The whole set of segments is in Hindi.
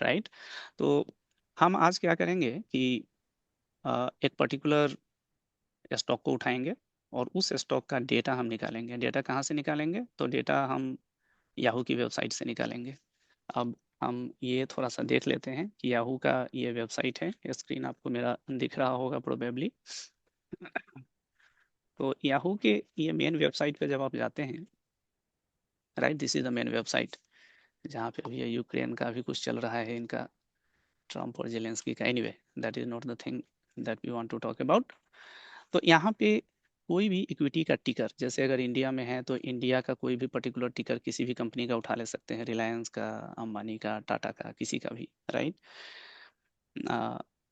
राइट। तो हम आज क्या करेंगे कि एक पर्टिकुलर स्टॉक को उठाएंगे और उस स्टॉक का डेटा हम निकालेंगे। डेटा कहाँ से निकालेंगे? तो डेटा हम याहू की वेबसाइट से निकालेंगे। अब हम ये थोड़ा सा देख लेते हैं कि याहू का ये वेबसाइट है। स्क्रीन आपको मेरा दिख रहा होगा प्रोबेबली। तो याहू के ये मेन वेबसाइट पे जब आप जाते हैं, right, this is the main website, जहाँ पे अभी यूक्रेन का भी कुछ चल रहा है, इनका ट्रम्प और जेलेंस्की का। Anyway, that is not the thing that we want to talk about. तो यहाँ पे कोई भी इक्विटी का टिकर, जैसे अगर इंडिया में है तो इंडिया का कोई भी पर्टिकुलर टिकर किसी भी कंपनी का उठा ले सकते हैं, रिलायंस का, अंबानी का, टाटा का, किसी का भी, राइट।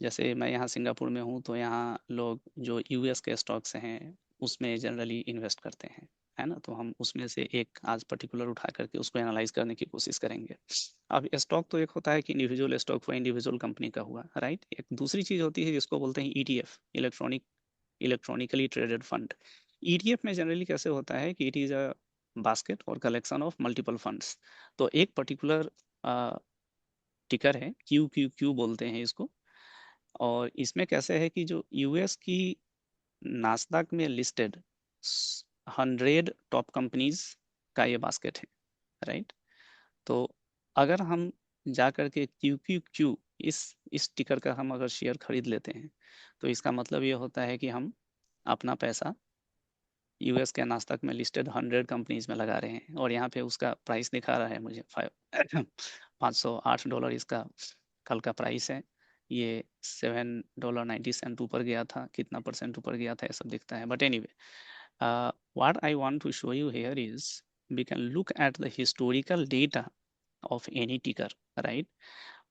जैसे मैं यहाँ सिंगापुर में हूँ तो यहाँ लोग जो यूएस के स्टॉक्स हैं उसमें जनरली इन्वेस्ट करते हैं, है ना। तो हम उसमें से एक आज पर्टिकुलर उठा करके उसको एनालाइज करने की कोशिश करेंगे। अब स्टॉक तो एक होता है कि इंडिविजुअल स्टॉक हुआ, इंडिविजुअल कंपनी का हुआ, राइट। एक दूसरी चीज़ होती है जिसको बोलते हैं ETF, electronically traded fund. ETF में जनरली कैसे होता है कि इट इज़ अ बास्केट और कलेक्शन ऑफ मल्टीपल फंड्स। तो एक पर्टिकुलर टिकर है, क्यू क्यू क्यू बोलते हैं इसको। और इसमें कैसे है कि जो यूएस की नास्दाक में लिस्टेड 100 टॉप कंपनीज का ये बास्केट है, राइट। तो अगर हम जा करके क्यू क्यू क्यू इस टिकर का हम अगर शेयर खरीद लेते हैं तो इसका मतलब ये होता है कि हम अपना पैसा यूएस के नास्दाक में लिस्टेड 100 कंपनीज में लगा रहे हैं। और यहाँ पे उसका प्राइस दिखा रहा है मुझे $508 इसका कल का प्राइस है। ये $7.90 ऊपर गया था, कितना परसेंट ऊपर गया था ये सब दिखता है। But anyway, what I want to show you here is we can look at the historical data of any ticker, right.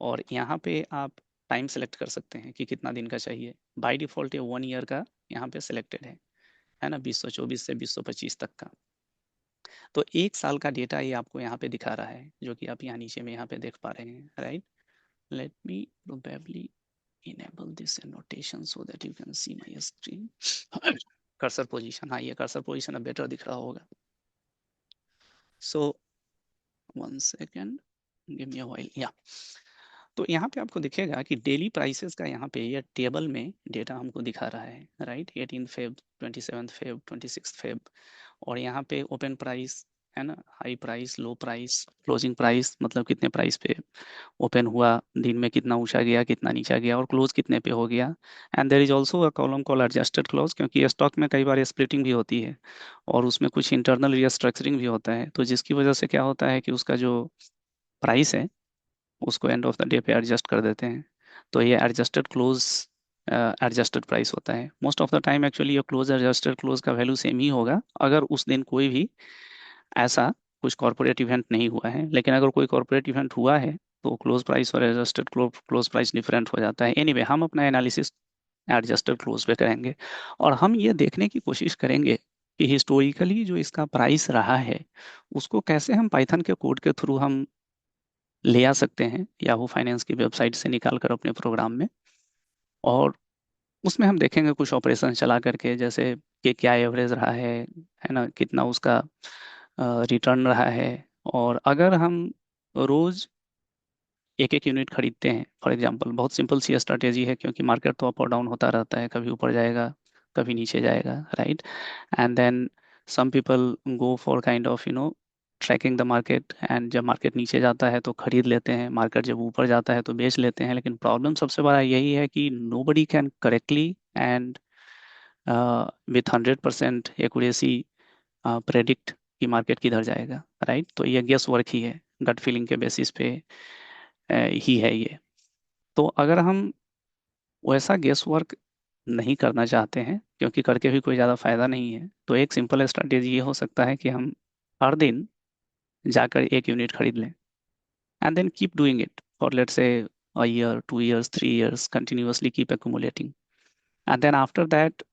और यहाँ पे आप टाइम सेलेक्ट कर सकते हैं कि कितना दिन का चाहिए। बाय डिफॉल्ट ये 1 ईयर का यहाँ पे सिलेक्टेड है ना, 2024 से 2025 तक का। तो एक साल का डेटा ये आपको यहाँ पे दिखा रहा है, जो कि आप यहाँ नीचे में यहाँ पे देख पा रहे हैं, right. Let me probably enable this annotation so that you can see my screen. Cursor position, हाँ ये कर्सर पोजीशन अब बेटर दिख रहा होगा। सो 1 second, give me a while. या तो यहाँ पे आपको दिखेगा कि डेली प्राइसेस का यहाँ पे ये टेबल में डेटा हमको दिखा रहा है, राइट। 18 Feb, 27 Feb, 26 Feb. और यहाँ पे ओपन प्राइस है ना, हाई प्राइस, लो प्राइस, क्लोजिंग प्राइस, मतलब कितने प्राइस पे ओपन हुआ, दिन में कितना ऊंचा गया, कितना नीचा गया, और क्लोज कितने पे हो गया। And there is also a column call adjusted close, क्योंकि स्टॉक में कई बार स्प्लिटिंग भी होती है और उसमें कुछ इंटरनल रिस्ट्रक्चरिंग भी होता है। तो जिसकी वजह से क्या होता है कि उसका जो प्राइस है उसको एंड ऑफ द डे पे एडजस्ट कर देते हैं। तो ये एडजस्टेड क्लोज एडजस्टेड प्राइस होता है। Most of the time actually ये क्लोज एडजस्टेड क्लोज का वैल्यू सेम ही होगा अगर उस दिन कोई भी ऐसा कुछ कॉर्पोरेट इवेंट नहीं हुआ है। लेकिन अगर कोई कॉर्पोरेट इवेंट हुआ है तो क्लोज प्राइस और एडजस्टेड क्लोज प्राइस डिफरेंट हो जाता है। एनीवे, हम अपना एनालिसिस एडजस्टेड क्लोज पे करेंगे और हम ये देखने की कोशिश करेंगे कि हिस्टोरिकली जो इसका प्राइस रहा है उसको कैसे हम पाइथन के कोड के थ्रू हम ले आ सकते हैं याहू फाइनेंस की वेबसाइट से निकाल कर अपने प्रोग्राम में। और उसमें हम देखेंगे कुछ ऑपरेशन चला करके, जैसे कि क्या एवरेज रहा है ना, कितना उसका रिटर्न रहा है। और अगर हम रोज एक एक यूनिट खरीदते हैं, फॉर एग्जांपल, बहुत सिंपल सी स्ट्रेटेजी है, क्योंकि मार्केट तो अप और डाउन होता रहता है, कभी ऊपर जाएगा कभी नीचे जाएगा, right. And then some people go for kind of tracking the market, and जब मार्केट नीचे जाता है तो खरीद लेते हैं, मार्केट जब ऊपर जाता है तो बेच लेते हैं। लेकिन प्रॉब्लम सबसे बड़ा यही है कि nobody can correctly and with 100% accuracy predict कि मार्केट किधर जाएगा, राइट। तो ये गेस वर्क ही है, गट फीलिंग के बेसिस पे ही है ये। तो अगर हम वैसा गेस वर्क नहीं करना चाहते हैं, क्योंकि करके भी कोई ज़्यादा फायदा नहीं है, तो एक सिंपल स्ट्रैटेजी ये हो सकता है कि हम हर दिन जाकर एक यूनिट खरीद लें and then keep doing it for let's say a year, 2 years, 3 years, continuously keep accumulating. And then after that,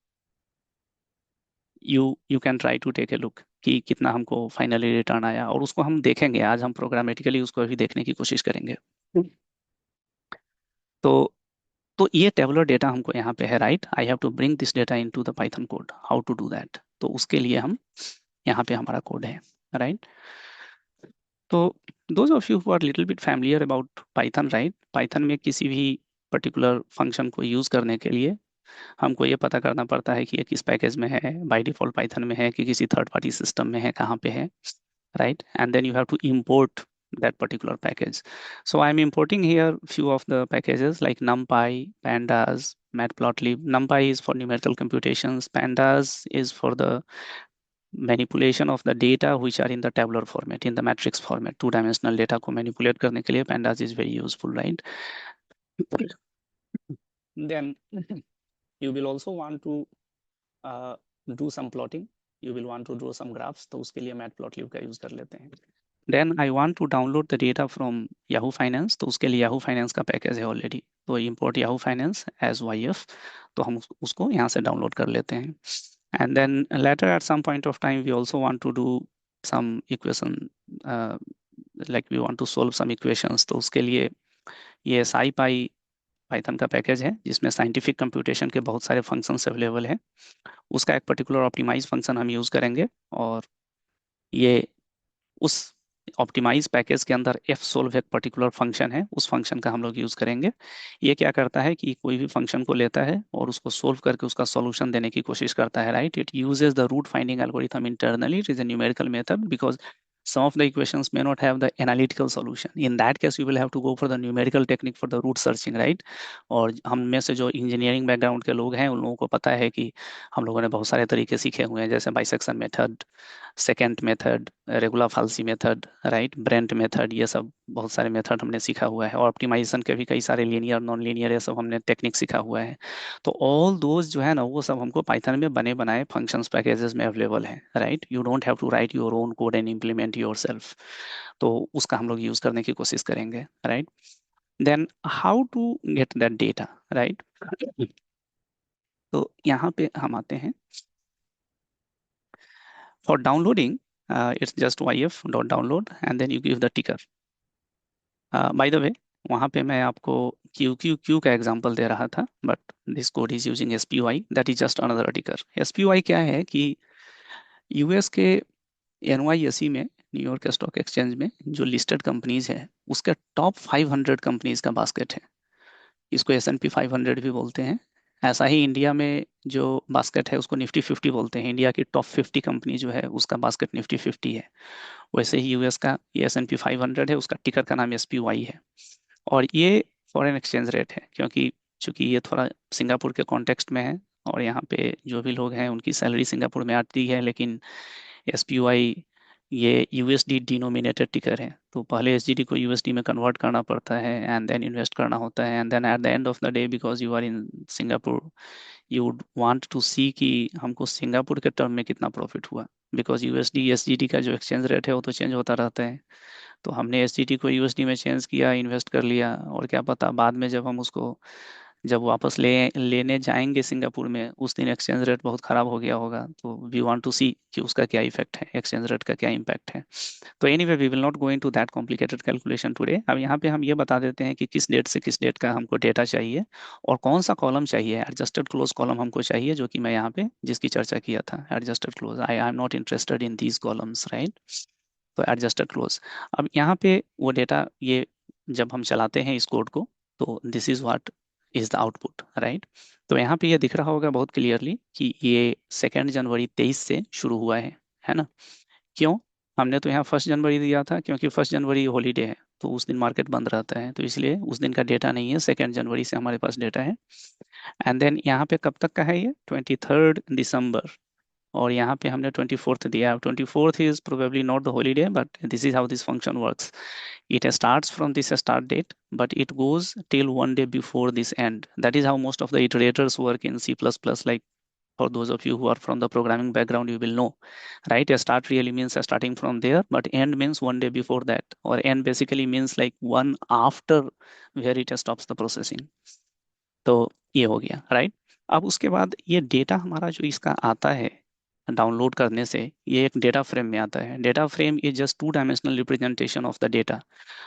you can try to take a look कि कितना हमको फाइनली रिटर्न आया, और उसको हम देखेंगे। आज हम प्रोग्रामेटिकली उसको अभी देखने की कोशिश करेंगे। तो तो ये टेबुलर डेटा हमको यहाँ पे है, right. I have to bring this data into the Python code. How to do that? तो उसके लिए हम यहाँ पे हमारा कोड है, राइट। तो those of you who are little bit familiar about Python, right? Python में किसी भी पर्टिकुलर फंक्शन को यूज करने के लिए हमको ये पता करना पड़ता है कि ये किस पैकेज में है, बाय डिफॉल्ट पाइथन में है कि किसी थर्ड पार्टी सिस्टम में है, कहाँ पे है, right? And then you have to import that particular package. So I'm importing here few of the packages like NumPy, Pandas, Matplotlib. NumPy is for numerical computations. Pandas is for the manipulation of the data which are in the tabular format, in the matrix format. Two-dimensional data को manipulate करने के लिए Pandas is very useful, right? Then you will also want to do some plotting. You will want to draw some graphs, तो उसके लिए Matplotlib का use कर लेते हैं. Then I want to download the data from Yahoo Finance, तो उसके लिए Yahoo Finance का पैकेज है ऑलरेडी, तो import Yahoo Finance as YF, तो हम उसको यहाँ से डाउनलोड कर लेते हैं. And then later at some point of time we also want to do some equation, like we want to solve some equations, तो उसके लिए ये SciPy पाइथन का पैकेज है जिसमें साइंटिफिक कंप्यूटेशन के बहुत सारे फंक्शंस अवेलेबल है. उसका एक पर्टिकुलर ऑप्टिमाइज फंक्शन हम यूज करेंगे और ये उस ऑप्टिमाइज पैकेज के अंदर एफ सोल्व एक पर्टिकुलर फंक्शन है, उस फंक्शन का हम लोग यूज करेंगे. ये क्या करता है कि कोई भी फंक्शन को लेता है और उसको सोल्व करके उसका सॉल्यूशन देने की कोशिश करता है, right? It uses the root finding algorithm internally. It is a numerical method because some of the equations may not have the analytical solution. In that case, you will have to go for the numerical technique for the root searching, right? और हम में से जो इंजीनियरिंग बैकग्राउंड के लोग हैं उन लोगों को पता है कि हम लोगों ने बहुत सारे तरीके सीखे हुए हैं, जैसे bisection method, secant method, regula falsi method, right, Brent method, ये सब बहुत सारे मेथड हमने सीखा हुआ है. और ऑप्टिमाइजेशन के भी कई सारे लीनियर, नॉन लीनियर, ये सब हमने टेक्निक सीखा हुआ है. तो ऑल दोज जो है ना वो सब हमको पाइथन में बने बनाए फंक्शंस पैकेजेस में अवेलेबल है, right? You don't have to write your own code and implement yourself. तो उसका हम लोग यूज करने की कोशिश करेंगे, right? Then how to get that data, right? तो यहाँ पे हम आते हैं. For downloading, it's just yf.download and then you give the ticker. By the way, वहाँ पे मैं आपको QQQ का एग्जांपल दे रहा था, but this code is using SPY, that is just another टिकर. SPY क्या है कि यूएस के NYSE में, न्यूयॉर्क स्टॉक एक्सचेंज में जो लिस्टेड कंपनीज है उसका टॉप 500 कंपनीज का बास्केट है. इसको S&P 500 भी बोलते हैं. ऐसा ही इंडिया में जो बास्केट है उसको निफ्टी 50 बोलते हैं. इंडिया की टॉप 50 कंपनी जो है उसका बास्केट निफ्टी 50 है. वैसे ही यूएस का ये S&P 500 है, उसका टिकर का नाम SPY है. और ये फॉरेन एक्सचेंज रेट है क्योंकि चूंकि ये थोड़ा सिंगापुर के कॉन्टेक्स्ट में है और यहाँ पे जो भी लोग हैं उनकी सैलरी सिंगापुर में आती है, लेकिन SPY ये USD डिनोमिनेटेड टिकर है, तो पहले SGD को USD में कन्वर्ट करना पड़ता है एंड देन इन्वेस्ट करना होता है. And then at the end of the day, because you are in Singapore, you would want to see कि हमको सिंगापुर के टर्म में कितना प्रॉफिट हुआ, बिकॉज USD SGD का जो एक्सचेंज रेट है वो तो चेंज होता रहता है. तो हमने SGD को USD में चेंज किया, इन्वेस्ट कर लिया, और क्या पता बाद में जब हम उसको जब वापस लेने जाएंगे सिंगापुर में उस दिन एक्सचेंज रेट बहुत खराब हो गया होगा. तो वी वांट टू सी कि उसका क्या इफेक्ट है, एक्सचेंज रेट का क्या इम्पैक्ट है. तो anyway we will not go into that complicated calculation today. अब यहाँ पे हम ये बता देते हैं कि किस डेट से किस डेट का हमको डेटा चाहिए और कौन सा कॉलम चाहिए. एडजस्टेड क्लोज कॉलम हमको चाहिए, जो कि मैं यहाँ पे जिसकी चर्चा किया था, adjusted close. I am not interested in these columns, right? तो एडजस्टेड क्लोज. अब यहाँ पे वो डेटा, ये जब हम चलाते हैं इस कोड को, तो this is what is the output, right? तो यहाँ पे ये दिख रहा होगा बहुत क्लियरली कि ये 2 जनवरी 23 से शुरू हुआ है ना? क्यों? हमने तो यहाँ 1 जनवरी दिया था क्योंकि 1 जनवरी हॉलीडे है, तो उस दिन मार्केट बंद रहता है, तो इसलिए उस दिन का डेटा नहीं है. 2 जनवरी से हमारे पास डेटा है. एंड देन यहाँ पे कब तक का है? ये 23 दिसंबर. और यहाँ पे हमने 24th दिया है. 24th is probably not the holiday, but this is how this function works. It starts from this start date, but it goes till one day before this end. That is how most of the iterators work in C++. Like for those of you who are from the programming background, you will know, right? A start really means starting from there, but end means one day before that, or end basically means like one after where it stops the processing. तो ये हो गया, राइट? अब उसके बाद ये डेटा हमारा जो इसका आता है डाउनलोड करने से, ये एक डेटा फ्रेम में आता है. Data frame is just 2 dimensional representation of the data.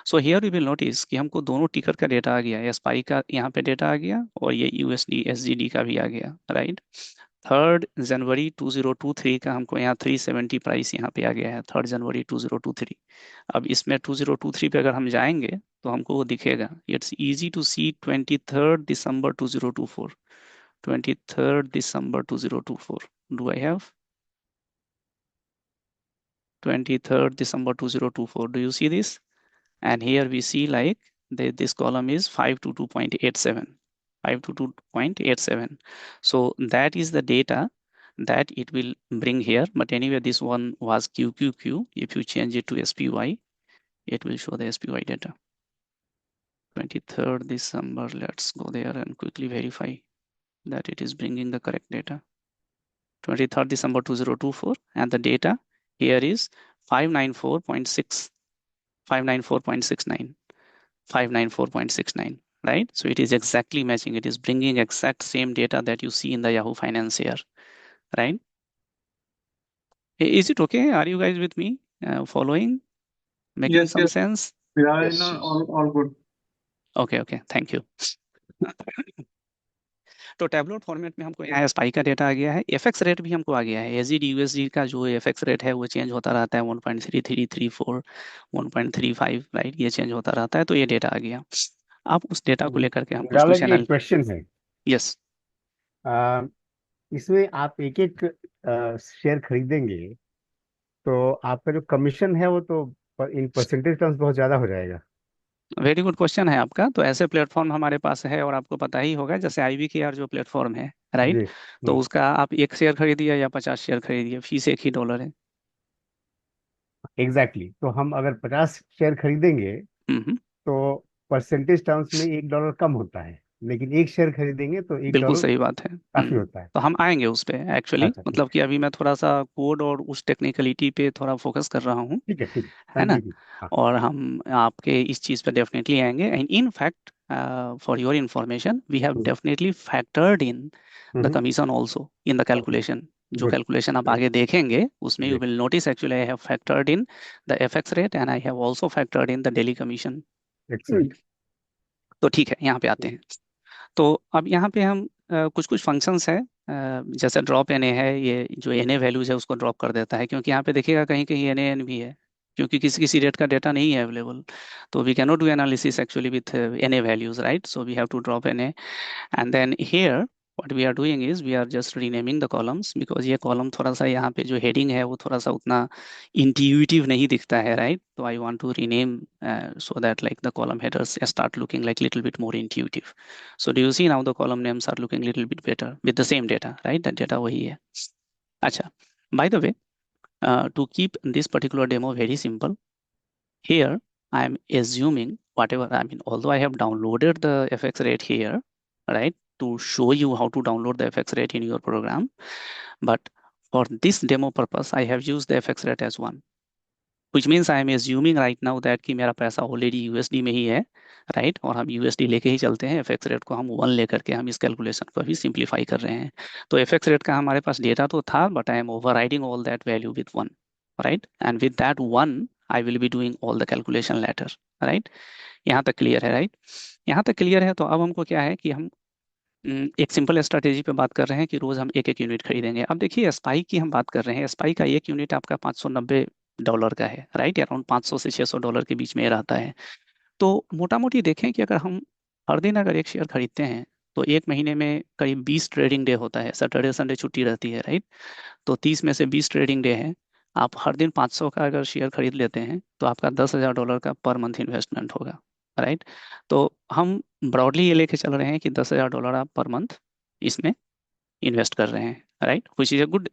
So here you will notice कि हमको दोनों टिकर का डेटा आ गया, SPY का यहाँ पे डेटा आ गया और ये USD SGD का भी आ गया, राइट? 3 जनवरी 2023 का हमको यहाँ 370 प्राइस यहाँ पे आ गया है, 3 जनवरी 2023। अब इसमें 2023 पे अगर हम जाएंगे तो हमको वो दिखेगा। It's easy to see 23 December 2024, 23 December 2024। Do I have 23 December 2024? Do you see this? And here we see like this column is 522.87, 522.87. So that is the data that it will bring here. But anyway, this one was QQQ. If you change it to SPY, it will show the SPY data. 23rd December, let's go there and quickly verify that it is bringing the correct data. 23rd December 2024, and the data here is 594.6, 594.69, 594.69, right? So it is exactly matching. It is bringing exact same data that you see in the Yahoo Finance here, right? Is it okay? Are you guys with me? Following? Making Yes, some yes. sense? Yeah, Yes, no, yes. all good. Okay, okay. Thank you. तो टैबलेट फॉर्मेट में हमको यहाँ स्पाई का डेटा आ गया है, एफएक्स रेट भी हमको आ गया है। एसजीडी यूएसडी का जो एफएक्स रेट है वो चेंज होता रहता है, 1.3334, 1.35, राइट, ये चेंज होता रहता है। तो ये डेटा आ गया। अब उस डेटा को लेकर के हम कुछ निराला कुछ जी, एक क्वेश्चन है। यस, आ, इसमें आप एक एक शेयर खरीदेंगे तो आपका जो कमीशन है वो तो इन परसेंटेज टर्म्स बहुत ज्यादा हो जाएगा। वेरी गुड क्वेश्चन है आपका। तो ऐसे प्लेटफॉर्म हमारे पास है और आपको पता ही होगा, जैसे आईवी के आर जो प्लेटफॉर्म है, राइट, जी। तो उसका आप 1 शेयर खरीदिए या 50 शेयर खरीदिए, फीस एक ही डॉलर है। एग्जैक्टली, तो हम अगर 50 शेयर खरीदेंगे हम्म, तो परसेंटेज टर्म्स में 1 डॉलर कम होता है, लेकिन एक शेयर खरीदेंगे तो एक बिल्कुल डॉलर सही बात है। काफी होता है। तो हम आएंगे उस पे एक्चुअली, अच्छा, ठीक मतलब कि अभी मैं थोड़ा सा कोड और उस टेक्निकलिटी पे थोड़ा फोकस कर रहा हूँ, ठीक है, ठीक है, है ना। कंटिन्यू। हाँ। और हम आपके इस चीज़ पे डेफिनेटली आएंगे। And in fact, for your information, we have definitely factored in the commission also in the okay, calculation. जो गुड, कैलकुलेशन आप आगे देखेंगे उसमें यू जी, will notice actually I have factored in the FX rate and I have also factored in the daily commission. Excellent. तो ठीक है, यहाँ पे आते हैं। तो अब यहाँ पे हम कुछ कुछ फंक्शंस है, जैसे ड्रॉप एन ए है, ये जो एन ए वैल्यूज है उसको ड्रॉप कर देता है, क्योंकि यहाँ पे देखिएगा कहीं कहीं एन ए एन भी है, क्योंकि किसी किसी रेट का डेटा नहीं है अवेलेबल। तो we cannot do analysis actually with N A values, right, so we have to drop N A. And then here what we are doing is we are just renaming the columns, because ये column थोड़ा सा यहाँ पे जो heading है वो थोड़ा सा उतना intuitive नहीं दिखता है, right? तो I want to rename so that like the column headers start looking like little bit more intuitive. So do you see now the column names are looking little bit better with the same data, right? That data वही है। अच्छा, by the way, to keep this particular demo very simple, here I am assuming whatever, I mean, although I have downloaded the FX rate here, right, to show you how to download the FX rate in your program, but for this demo purpose, I have used the FX rate as one, which means I am assuming right now that कि मेरा पैसा ऑलरेडी यूएसडी में ही है, राइट, और हम यूएसडी लेके ही चलते हैं। एफएक्स रेट को हम 1 लेकर के हम इस कैलकुलेशन को भी सिंप्लीफाई कर रहे हैं। तो एफएक्स रेट का हमारे पास डेटा तो था, but I am overriding all that value with 1, right, and with that 1 I will be doing all the calculation later, right. यहाँ तक क्लियर है, राइट? यहाँ तक क्लियर है। तो अब हमको क्या है कि हम एक सिंपल स्ट्रैटेजी पे बात कर रहे हैं कि रोज हम एक एक यूनिट खरीदेंगे। अब देखिए स्पाई की हम बात कर रहे हैं, स्पाई का एक यूनिट आपका $590 का है, राइट, अराउंड 500 से $600 के बीच में रहता है। तो मोटा मोटी देखें कि अगर हम हर दिन अगर एक शेयर खरीदते हैं तो एक महीने में करीब 20 ट्रेडिंग डे होता है, सैटरडे संडे छुट्टी रहती है, राइट। तो 30 में से 20 ट्रेडिंग डे है। आप हर दिन 500 का अगर शेयर खरीद लेते हैं तो आपका $10,000 का पर मंथ इन्वेस्टमेंट होगा, राइट। तो हम ब्रॉडली ये लेके चल रहे हैं कि $10,000 आप पर मंथ इसमें इन्वेस्ट कर रहे हैं, right, which is a good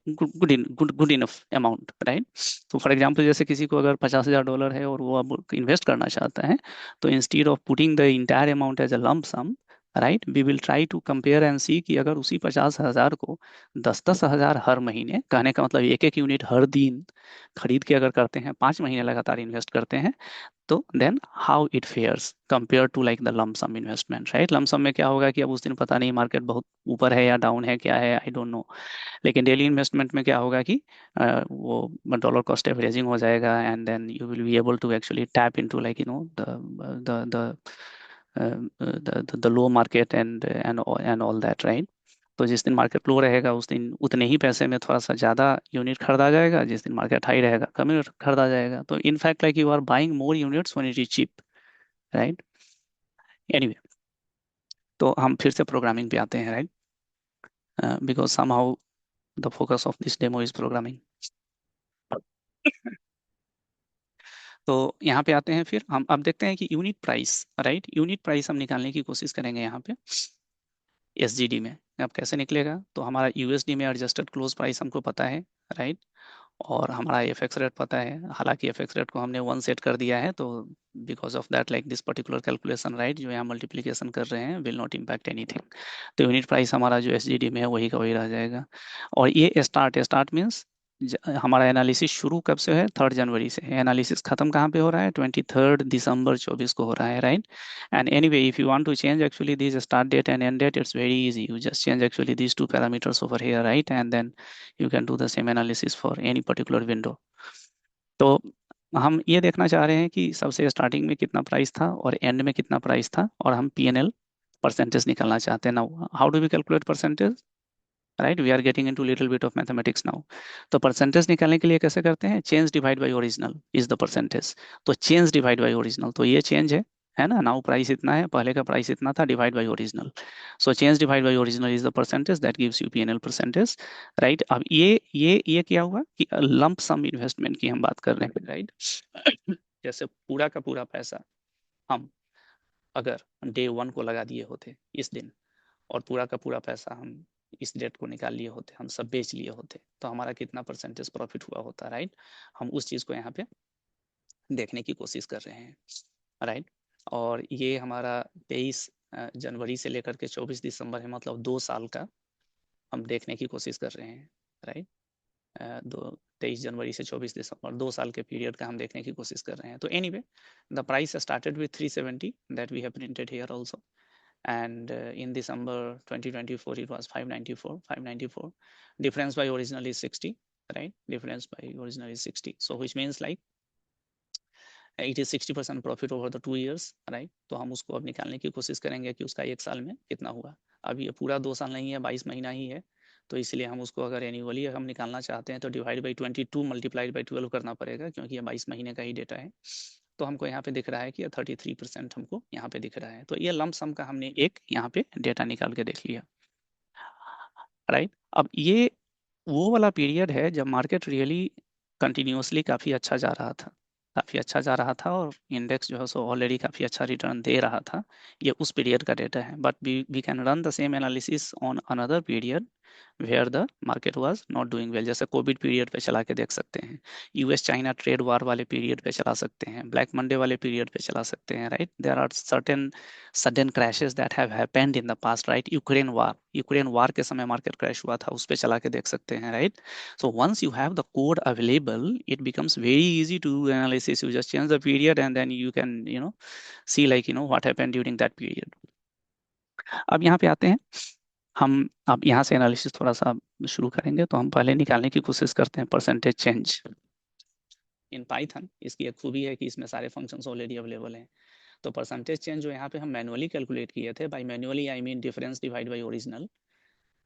good enough amount, right. तो फॉर एग्जांपल जैसे किसी को अगर $50,000 है और वो अब इन्वेस्ट करना चाहता है, तो instead of putting the entire amount as a lump sum, right, we will try to compare and see कि अगर उसी 50,000 को 10-10 हज़ार हर महीने, कहने का मतलब एक एक यूनिट हर दिन खरीद के अगर करते हैं, 5 महीने लगातार इन्वेस्ट करते हैं, तो then how it fares compare to like the lump sum investment, right. Lump sum में क्या होगा कि अब उस दिन पता नहीं मार्केट बहुत ऊपर है या डाउन है, क्या है, आई डोंट नो। लेकिन डेली इन्वेस्टमेंट में क्या होगा कि वो डॉलर कॉस्ट एवरेजिंग हो जाएगा, and then you will be able to actually tap into like the low market and all that, right. तो जिस दिन मार्केट लो रहेगा उस दिन उतने ही पैसे में थोड़ा सा ज़्यादा यूनिट खरीदा जाएगा, जिस दिन मार्केट हाई रहेगा कम यूनिट खरीदा जाएगा। तो in fact like you are buying more units when it is cheap, right. Anyway, तो हम फिर से प्रोग्रामिंग पे आते हैं, right, because somehow the focus of this demo is programming. तो यहाँ पे आते हैं, फिर हम अब देखते हैं कि unit price, right, unit price हम निकालने की कोशिश करेंगे यहाँ पे एसजीडी में। अब कैसे निकलेगा, तो हमारा यूएसडी में एडजस्टेड क्लोज प्राइस हमको पता है, राइट, और हमारा एफएक्स रेट पता है। हालांकि एफएक्स रेट को हमने 1 सेट कर दिया है, तो because of that like this particular calculation, right, जो यहाँ मल्टीप्लीकेशन कर रहे हैं विल नॉट इम्पैक्ट एनीथिंग। तो यूनिट प्राइस हमारा जो एसजीडी में है वही का वही रह जाएगा। और ये स्टार्ट मीन्स हमारा एनालिसिस शुरू कब से है, 3 जनवरी से। एनालिसिस खत्म कहाँ पे हो रहा है, 23 दिसंबर 24 को हो रहा है, right. And anyway if you want to change actually this start date and end date, it's very easy, you just change actually these two parameters over here, right, and then you can do the same analysis for any particular window। तो हम ये देखना चाह रहे हैं कि सबसे स्टार्टिंग में कितना प्राइस था और एंड में कितना प्राइस था, और हम पीएनएल परसेंटेज निकालना चाहते हैं। Now how do we calculate percentage, right, we are getting into little bit of mathematics now. तो परसेंटेज निकालने के लिए कैसे करते हैं, change divide by original is the percentage. तो चेंज डिवाइड बाई ओरिजिनल, तो ये चेंज है ना, नाउ प्राइस इतना है, पहले का प्राइस इतना था, divide by original. So change divide by original is the percentage that gives you PNL percentage, right. अब ये क्या हुआ कि लंप सम इन्वेस्टमेंट की हम बात कर रहे हैं, राइट। जैसे पूरा का पूरा पैसा हम अगर डे 1 को लगा दिए होते इस दिन, और पूरा का पूरा पैसा हम इस डेट को निकाल लिए होते, हम सब बेच लिए होते, तो हमारा कितना परसेंटेज प्रॉफिट हुआ होता, राइट। हम उस चीज़ को यहाँ पे देखने की कोशिश कर रहे हैं, राइट। और ये हमारा 23 जनवरी से लेकर के 24 दिसंबर है, मतलब 2 साल का हम देखने की कोशिश कर रहे हैं, राइट। दो 23 जनवरी से 24 दिसंबर, 2 साल के पीरियड का हम देखने की कोशिश कर रहे हैं। तो anyway the price started with 370 that we have printed here also, and in December 2024 it was 594. Difference by original is 60, right, difference by original is 60, so which means like it is 60% profit over the 2 years, right। तो हम उसको अब निकालने की कोशिश करेंगे कि उसका 1 साल में कितना हुआ। अब ये पूरा 2 साल नहीं है, 22 महीना ही है, तो इसलिए हम उसको अगर एनुअली हम निकालना चाहते हैं तो डिवाइड बाई 22 मल्टीप्लाइड बाई 12 करना पड़ेगा, क्योंकि ये 22 महीने का ही डेटा है। तो हमको यहाँ पे दिख रहा है कि 33% हमको यहाँ पे दिख रहा है। तो ये लंप सम का हमने एक यहाँ पे डेटा निकाल के देख लिया, राइट। अब ये वो वाला पीरियड है जब मार्केट रियली कंटिन्यूसली काफ़ी अच्छा जा रहा था, काफ़ी अच्छा जा रहा था, और इंडेक्स जो है सो ऑलरेडी काफ़ी अच्छा रिटर्न दे रहा था। ये उस पीरियड का डेटा है, but we can run the same analysis on another period where the market was not doing well. जैसे कोविड पीरियड पे चला के देख सकते हैं, यूएस चाइना ट्रेड वार वाले पीरियड पे चला सकते हैं, ब्लैक मंडे वाले पीरियड पे चला सकते हैं, right. There are certain sudden crashes that have happened in the past, right. Ukraine war के समय मार्केट क्रैश हुआ था, उस पे चला के देख सकते हैं, right. So once you have the code available, it becomes very easy to do analysis. You just change the period and then you can, see like, what happened during that period. अब यहाँ पे आते हैं हम, अब यहाँ से एनालिसिस थोड़ा सा शुरू करेंगे, तो हम पहले निकालने की कोशिश करते हैं परसेंटेज चेंज इन पाइथन। इसकी एक खूबी है कि इसमें सारे फंक्शंस ऑलरेडी अवेलेबल हैं। तो परसेंटेज चेंज जो यहाँ पे हम मैनुअली कैलकुलेट किए थे, by manually I mean difference divide by original,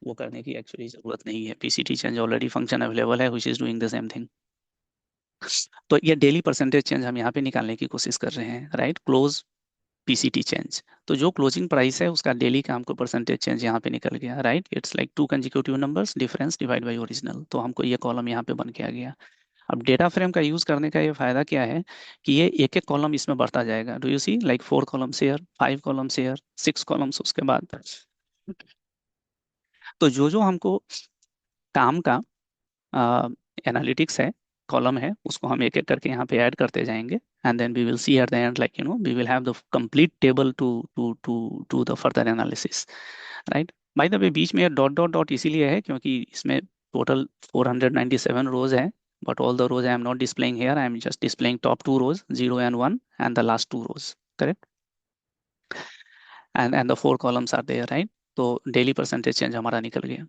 वो करने की एक्चुअली जरूरत नहीं है। PCT change already function available है which is doing the same thing. तो ये डेली परसेंटेज चेंज हम यहाँ पे निकालने की कोशिश कर रहे हैं, राइट, क्लोज पीसीटी चेंज। तो जो क्लोजिंग प्राइस है उसका डेली का हमको परसेंटेज चेंज यहाँ पे निकल गया, right. It's like 2 consecutive numbers difference divide by original, तो हमको ये कॉलम यहाँ पे बन के आ गया। अब डेटा फ्रेम का यूज करने का ये फायदा क्या है कि ये एक एक कॉलम इसमें बढ़ता जाएगा। Do you see like 4 columns here, 5 columns here, 6 columns उसके बाद। तो जो जो हमको काम का एनालिटिक्स है, कॉलम है, उसको हम एक एक करके यहाँ पे ऐड करते जाएंगे, and then we will see at the end like we will have the complete table to the further analysis, right. By the way बीच में डॉट डॉट डॉट इसीलिए है क्योंकि इसमें टोटल 497 रोज है, but all the rows I am not displaying here, I am just displaying top 2 rows 0 and 1 and the last 2 rows, correct, and the 4 columns are there, right। तो डेली परसेंटेज चेंज हमारा निकल गया,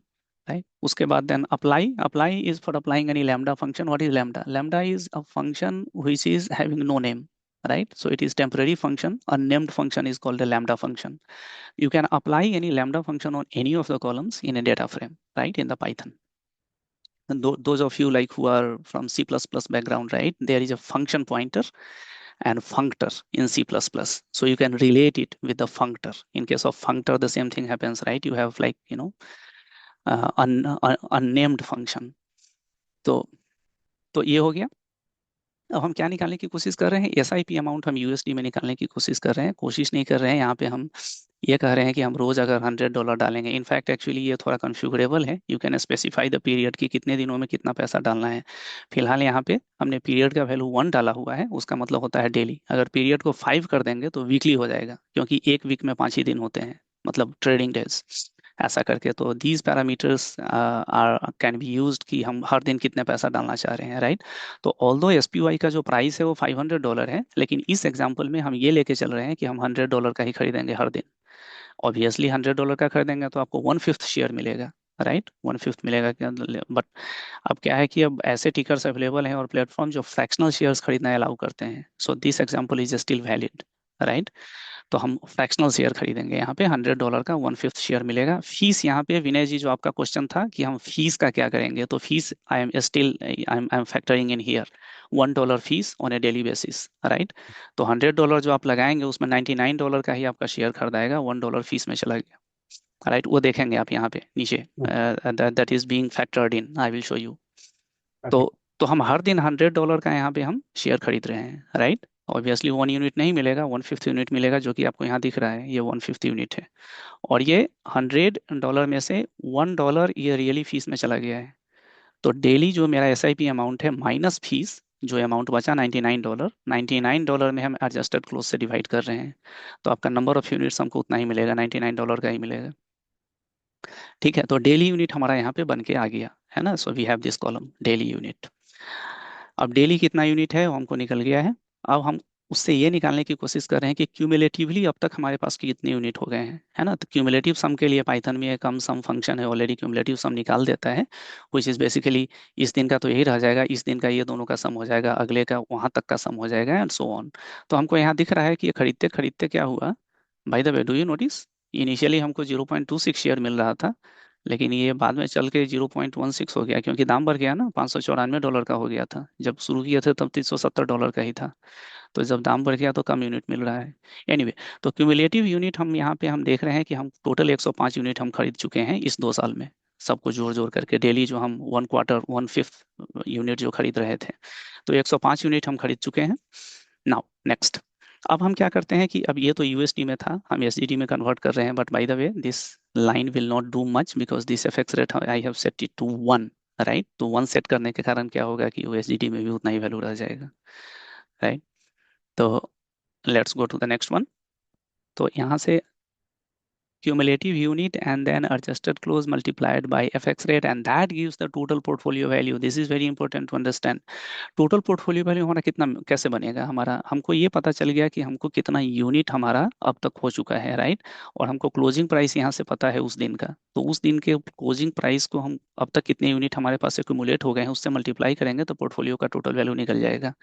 right। उसके बाद then apply is for applying any lambda function। What is lambda? Lambda is a function which is having no name, right? So it is temporary function. A named function is called a lambda function. You can apply any lambda function on any of the columns in a data frame, right, in the Python. And those of you like who are from C++ background, right, there is a function pointer and functor in C++. So you can relate it with the functor. In case of functor, the same thing happens, right? You have like, unnamed function. तो ये हो गया. अब हम क्या निकालने की कोशिश कर रहे हैं? एसआईपी अमाउंट हम यूएसडी में निकालने की कोशिश कर रहे हैं. कोशिश नहीं कर रहे हैं यहाँ पे हम ये कह रहे हैं कि हम रोज अगर $100 डालेंगे. इनफैक्ट एक्चुअली ये थोड़ा कॉन्फ़िगरेबल है. You can specify the period कि कितने दिनों में कितना पैसा डालना है. फिलहाल यहाँ पे हमने पीरियड का वैल्यू 1 डाला हुआ है. उसका मतलब होता है डेली. अगर पीरियड को 5 कर देंगे तो वीकली हो जाएगा, क्योंकि एक वीक में 5 ही दिन होते हैं, मतलब ट्रेडिंग डेज. ऐसा करके तो these parameters are can be used कि हम हर दिन कितने पैसा डालना चाह रहे हैं, राइट. तो ऑल्दो एसपीवाई का जो प्राइस है वो $500 है, लेकिन इस एग्जाम्पल में हम ये लेके चल रहे हैं कि हम $100 का ही खरीदेंगे हर दिन. ऑब्वियसली $100 का खरीदेंगे तो आपको 1/5 शेयर मिलेगा, राइट. 1/5 मिलेगा. बट अब क्या है कि अब ऐसे टिकर्स अवेलेबल हैं और प्लेटफॉर्म जो फ्रैक्शनल शेयर्स खरीदना अलाउ करते हैं. So this example is still valid, right. तो हम फ्रैक्शनल शेयर खरीदेंगे. यहाँ पे $100 का 1/5 शेयर मिलेगा. फीस यहाँ पे विनय जी, जो आपका क्वेश्चन था कि हम फीस का क्या करेंगे, तो fees I am factoring in here $1 fees on A daily basis, right. तो $100 जो आप लगाएंगे उसमें $99 का ही आपका शेयर खरीदाएगा, $1 फीस में चला गया, राइट. वो देखेंगे आप यहाँ पे नीचे, that is being factored in. I will show you. तो Okay. तो हम हर दिन $100 का यहाँ पे हम शेयर खरीद रहे हैं, राइट. ऑब्वियसली 1 यूनिट नहीं मिलेगा, 1/5 यूनिट मिलेगा, जो कि आपको यहाँ दिख रहा है, ये 1/5 यूनिट है. और ये $100 में से $1 ये रियली फीस में चला गया है. तो डेली जो मेरा एसआईपी अमाउंट है माइनस फीस, जो अमाउंट बचा $99 में हम एडजस्टेड क्लोज से डिवाइड कर रहे हैं. तो आपका नंबर ऑफ यूनिट्स हमको उतना ही मिलेगा, $99 का ही मिलेगा. ठीक है. तो डेली यूनिट हमारा यहाँ पे बन के आ गया है ना. So we have this column daily unit. अब डेली कितना यूनिट है वो हमको निकल गया है. अब हम उससे ये निकालने की कोशिश कर रहे हैं कि क्यूमुलेटिवली अब तक हमारे पास कितने यूनिट हो गए हैं, है ना. तो क्यूमुलेटिव सम के लिए पाइथन में एक कम सम फंक्शन है ऑलरेडी, क्यूमुलेटिव सम निकाल देता है. विच इज बेसिकली इस दिन का तो यही रह जाएगा, इस दिन का ये दोनों का सम हो जाएगा, अगले का वहां तक का सम हो जाएगा, एंड सो ऑन. तो हमको यहाँ दिख रहा है कि ये खरीदते खरीदते क्या हुआ. Bye the way, do you notice, initially हमको 0.26 शेयर मिल रहा था, लेकिन ये बाद में चल के 0.16 हो गया, क्योंकि दाम बढ़ गया ना. $594 का हो गया था जब शुरू किए थे, तब $370 का ही था. तो जब दाम बढ़ गया तो कम यूनिट मिल रहा है. एनीवे, तो क्यूमुलेटिव यूनिट हम यहाँ पे हम देख रहे हैं कि हम टोटल 105 यूनिट हम खरीद चुके हैं इस 2 साल में, सबको जोड़ जोड़ करके. डेली जो हम 1/4 1/5 यूनिट जो खरीद रहे थे, तो 105 यूनिट हम खरीद चुके हैं. नाउ नेक्स्ट, अब हम क्या करते हैं कि अब ये तो यूएसडी में था, हम एसडीटी में कन्वर्ट कर रहे हैं. But by the way, this line will not do much because this fx rate I have set it to 1, right. तो 1 सेट करने के कारण क्या होगा कि USDT में भी उतना ही वैल्यू रह जाएगा, राइट. तो let's go to the next one. तो यहाँ से cumulative unit and then adjusted close multiplied by fx rate, and that gives the total portfolio value. This is very important to understand. Total portfolio value हमारा कितना कैसे बनेगा हमारा, हमको ये पता चल गया कि हमको कितना यूनिट हमारा अब तक हो चुका है, राइट. और हमको क्लोजिंग प्राइस यहाँ से पता है उस दिन का. तो उस दिन के क्लोजिंग प्राइस को हम अब तक कितने यूनिट हमारे पास एक्यूमुलेट हो गए हैं उससे मल्टीप्लाई करेंगे तो पोर्टफोलियो का टोटल वैल्यू निकल जाएगा.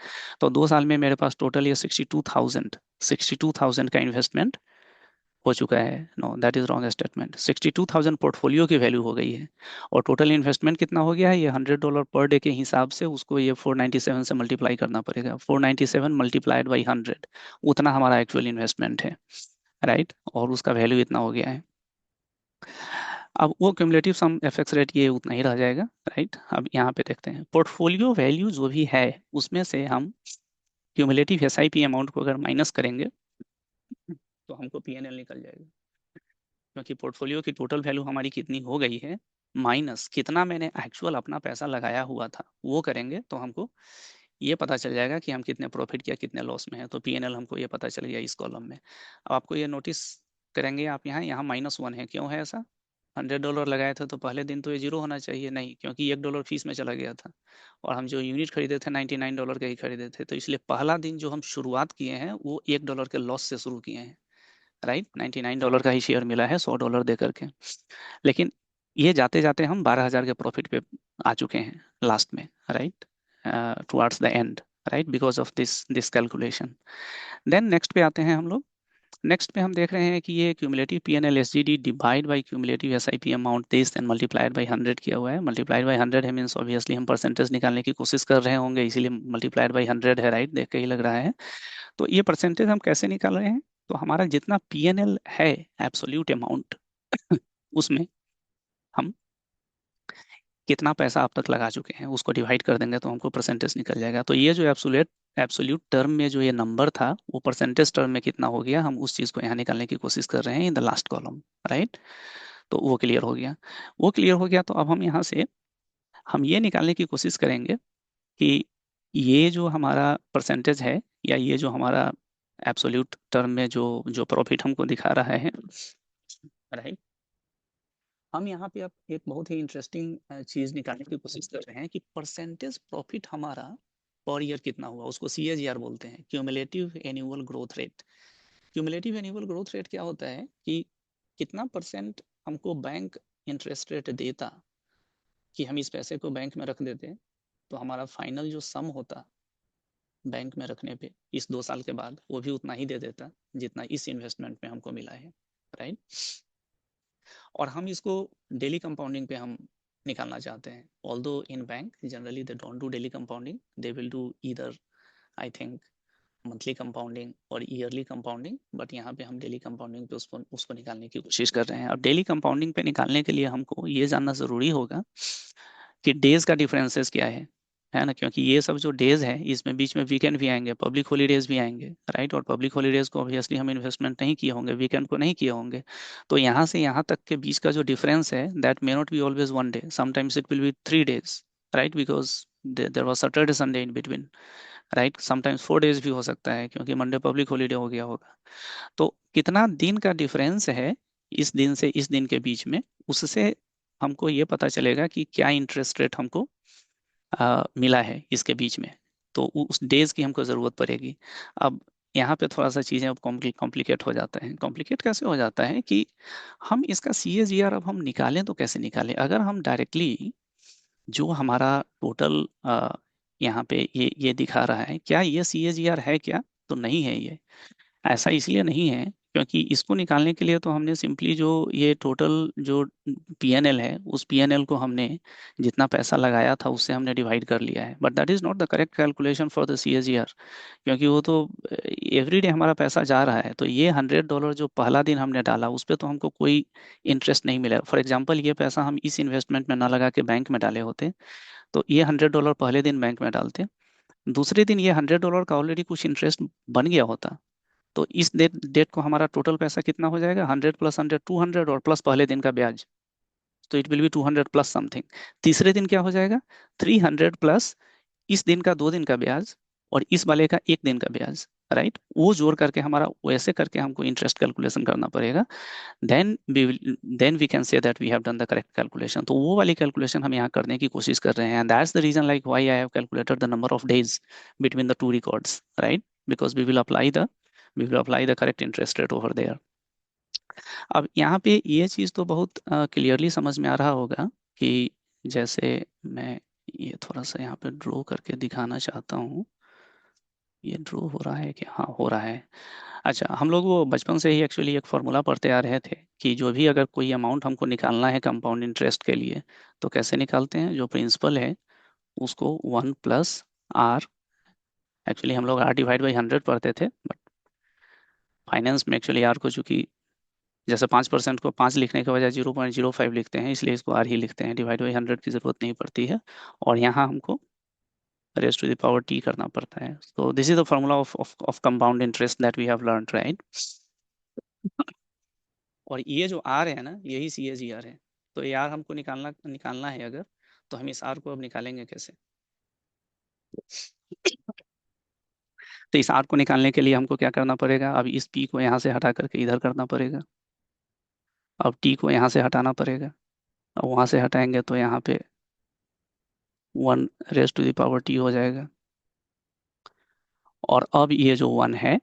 तो 2 साल में मेरे पास टोटल ये 62,000 का इन्वेस्टमेंट हो चुका है. No, that is wrong statement. 62,000 portfolio की वैल्यू हो गई है. और टोटल इन्वेस्टमेंट कितना हो गया है, ये $100 पर डे के हिसाब से उसको ये 497 से मल्टीप्लाई करना पड़ेगा. 497 मल्टीप्लाइड बाई 100, उतना हमारा एक्चुअल इन्वेस्टमेंट है, राइट. और उसका वैल्यू इतना हो गया है. अब वो क्यूमुलेटिव सम एफएक्स रेट ये उतना ही रह जाएगा, राइट. अब यहाँ पे देखते हैं पोर्टफोलियो वैल्यू जो भी है उसमें से हम क्यूमुलेटिव एसआईपी अमाउंट को अगर माइनस करेंगे तो हमको पीएनएल निकल जाएगा. क्योंकि पोर्टफोलियो की टोटल वैल्यू हमारी कितनी हो गई है माइनस कितना मैंने एक्चुअल अपना पैसा लगाया हुआ था, वो करेंगे तो हमको ये पता चल जाएगा कि हम कितने प्रॉफिट या कितने लॉस में है. तो पीएनएल हमको ये पता चल गया इस कॉलम में. अब आपको ये नोटिस करेंगे आप, यहाँ यहाँ -1 है. क्यों है ऐसा? $100 लगाए थे तो पहले दिन तो ये 0 होना चाहिए, नहीं, क्योंकि $1 फीस में चला गया था. और हम जो यूनिट खरीदे थे $99 के ही खरीदे थे, तो इसलिए पहला दिन जो हम शुरुआत किए हैं वो $1 के लॉस से शुरू किए हैं, राइट. $99 का ही शेयर मिला है $100 दे करके. लेकिन ये जाते जाते हम 12,000 के प्रॉफिट पे आ चुके हैं लास्ट में, right, towards the end, right, because of this calculation. Then next पे आते हैं हम लोग। नेक्स्ट पे हम देख रहे हैं कि ये cumulative P N L S G D divide by cumulative S I P amount this and multiplied by 100 किया हुआ है। मल्टीप्लाइड बाई 100 है मीन्स ऑब्वियसली हम परसेंटेज निकालने की कोशिश कर रहे होंगे, इसीलिए मल्टीप्लाइड बाई 100 है, राइट, देख के ही लग रहा है। तो ये परसेंटेज हम कैसे निकाल रहे हैं? तो हमारा जितना पी एन एल है एब्सोल्यूट अमाउंट उसमें हम कितना पैसा आप तक लगा चुके हैं उसको डिवाइड कर देंगे तो हमको परसेंटेज निकल जाएगा। तो ये जो एब्सोल्यूट एब्सोल्यूट टर्म में जो ये नंबर था वो परसेंटेज टर्म में कितना हो गया, हम उस चीज को यहाँ निकालने की कोशिश कर रहे हैं in the last column, right. तो वो क्लियर हो गया। वो क्लियर हो गया तो अब हम यहाँ से हम ये निकालने की कोशिश करेंगे कि ये जो हमारा परसेंटेज है या ये जो हमारा एब्सोल्यूट टर्म में जो जो प्रॉफिट हमको दिखा रहा है, राइट, हम यहाँ पे अब एक बहुत ही इंटरेस्टिंग चीज निकालने की कोशिश कर रहे हैं कि परसेंटेज प्रॉफिट हमारा पर ईयर कितना हुआ, उसको CAGR बोलते हैं, cumulative annual growth rate. Cumulative annual growth rate क्या होता है कि कितना परसेंट हमको बैंक इंटरेस्ट रेट देता कि हम इस पैसे को बैंक में रख देते, तो हमारा फाइनल जो सम होता बैंक में रखने पे इस 2 साल के बाद वो भी उतना ही दे देता जितना इस इन्वेस्टमेंट में हमको मिला है, राइट। और हम इसको डेली कंपाउंडिंग पे हम निकालना चाहते हैं। Although in bank generally they don't do daily compounding, they will do either I think monthly compounding और ईयरली कंपाउंडिंग, बट यहाँ पे हम डेली कंपाउंडिंग पे उसको उसको निकालने की कोशिश कर रहे हैं। अब डेली कंपाउंडिंग पे निकालने के लिए हमको ये जानना जरूरी होगा कि डेज का डिफरेंसेस क्या है ना, क्योंकि ये सब जो डेज है इसमें बीच में वीकेंड भी आएंगे, पब्लिक हॉलीडेज भी आएंगे, राइट। और पब्लिक हॉलीडेज को ऑब्वियसली हम इन्वेस्टमेंट नहीं किए होंगे, वीकेंड को नहीं किए होंगे। तो यहाँ से यहाँ तक के बीच का जो डिफरेंस है that may not be always 1 day, sometimes it will B 3 days, right, because there was Saturday Sunday in between, right. Sometimes 4 days भी हो सकता है क्योंकि मंडे पब्लिक हॉलीडे हो गया होगा। तो कितना दिन का डिफरेंस है इस दिन से इस दिन के बीच में, उससे हमको ये पता चलेगा कि क्या इंटरेस्ट रेट हमको मिला है इसके बीच में। तो उस डेज की हमको ज़रूरत पड़ेगी। अब यहाँ पे थोड़ा सा चीज़ें अब कॉम्प्लिकेट हो जाता है। कॉम्प्लिकेट कैसे हो जाता है कि हम इसका CAGR अब हम निकालें तो कैसे निकालें? अगर हम डायरेक्टली जो हमारा टोटल यहाँ पे ये दिखा रहा है, क्या ये CAGR है क्या? तो नहीं है ये। ऐसा इसलिए नहीं है क्योंकि इसको निकालने के लिए तो हमने सिंपली जो ये टोटल जो PNL है उस PNL को हमने जितना पैसा लगाया था उससे हमने डिवाइड कर लिया है, but that is not the correct calculation for the CAGR। क्योंकि वो तो एवरी डे हमारा पैसा जा रहा है, तो ये $100 जो पहला दिन हमने डाला उस पर तो हमको कोई इंटरेस्ट नहीं मिला। फॉर एग्जाम्पल ये पैसा हम इस इन्वेस्टमेंट में ना लगा के बैंक में डाले होते तो ये $100 पहले दिन बैंक में डालते, दूसरे दिन ये $100 का ऑलरेडी कुछ इंटरेस्ट बन गया होता। तो इस डेट डेट को हमारा टोटल पैसा कितना हो जाएगा, 100 प्लस 100 200 और प्लस पहले दिन का ब्याज, तो it will B 200 plus something. तीसरे दिन क्या हो जाएगा, 300 प्लस इस दिन का 2 दिन का ब्याज और इस वाले का 1 दिन का ब्याज, राइट। वो जोड़ करके हमारा वैसे करके हमको इंटरेस्ट कैलकुलेशन करना पड़ेगा। Then we can say that we have done the correct calculation. तो वो वाली कैलकुलेशन हम यहाँ करने की कोशिश कर रहे हैं, and that's the reason like why I have calculated the number of days between the two records, right, because we will apply the correct interest rate over there. अब यहाँ पे ये चीज़ तो बहुत क्लियरली समझ में आ रहा होगा कि जैसे मैं ये थोड़ा सा यहाँ पे ड्रॉ करके दिखाना चाहता हूँ। ये ड्रॉ हो रहा है क्या? हाँ, हो रहा है। अच्छा, हम लोग वो बचपन से ही एक्चुअली एक फॉर्मूला पढ़ते आ रहे थे कि जो भी अगर कोई अमाउंट हमको निकालना है कंपाउंड इंटरेस्ट के लिए तो कैसे निकालते हैं, जो प्रिंसिपल है उसको 1 + R, एक्चुअली हम लोग R/100 पढ़ते थे, बट फाइनेंस में एक्चुअली R को चूंकि जैसे 5% को 5 लिखने के बजाय 0.05 लिखते हैं, इसलिए इसको R ही लिखते हैं, /100 की जरूरत नहीं पड़ती है। और यहाँ हमको raise to the power T करना पड़ता है। तो this is the formula of compound interest that we have learned, right. और ये जो R है ना यही CAGR है। तो ये R हमको निकालना निकालना है अगर, तो हम इस R को अब निकालेंगे कैसे? तो इस R को निकालने के लिए हमको क्या करना पड़ेगा, अब इस P को यहाँ से हटा करके इधर करना पड़ेगा, अब T को यहाँ से हटाना पड़ेगा, अब वहाँ से हटाएंगे तो यहाँ पे 1 / T हो जाएगा। और अब ये जो 1 है,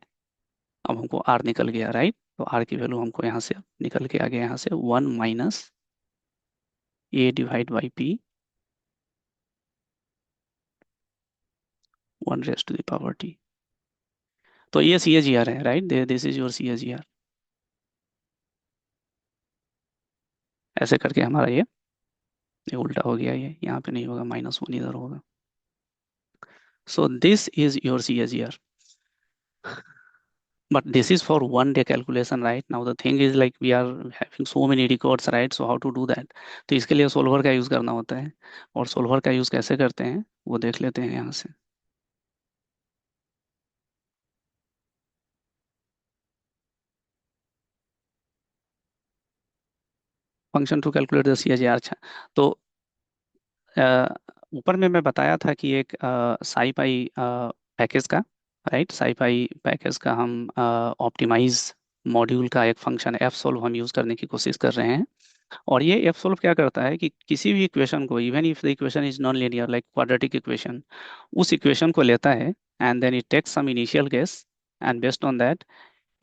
अब हमको R निकल गया, राइट। तो R की वैल्यू हमको यहाँ से निकल के आ गया, यहाँ से 1 - A/P 1 raised to the power t। तो ये CAGR है, right, this is your CAGR। ऐसे करके हमारा ये उल्टा हो गया, ये यहाँ पे नहीं होगा, -1 इधर होगा। सो this is your CAGR। But this is for 1 day calculation, right? Now the thing is like we are having so many records, right? So how to do that? तो इसके लिए सोल्वर का यूज करना होता है, और सोल्वर का यूज कैसे करते हैं वो देख लेते हैं यहाँ से। Function to calculate the CAGR। अच्छा, तो अ, ऊपर में मैं बताया था कि एक साईपाई पैकेज का, राइट, साईपाई पैकेज का हम ऑप्टिमाइज मॉड्यूल का एक फंक्शन एफ सोल्व हम यूज करने की कोशिश कर रहे हैं। और ये एफ सोल्व क्या करता है कि किसी भी इक्वेशन को, even if the equation is non linear like quadratic equation, उस इक्वेशन को लेता है and then it takes some initial guess, and based on that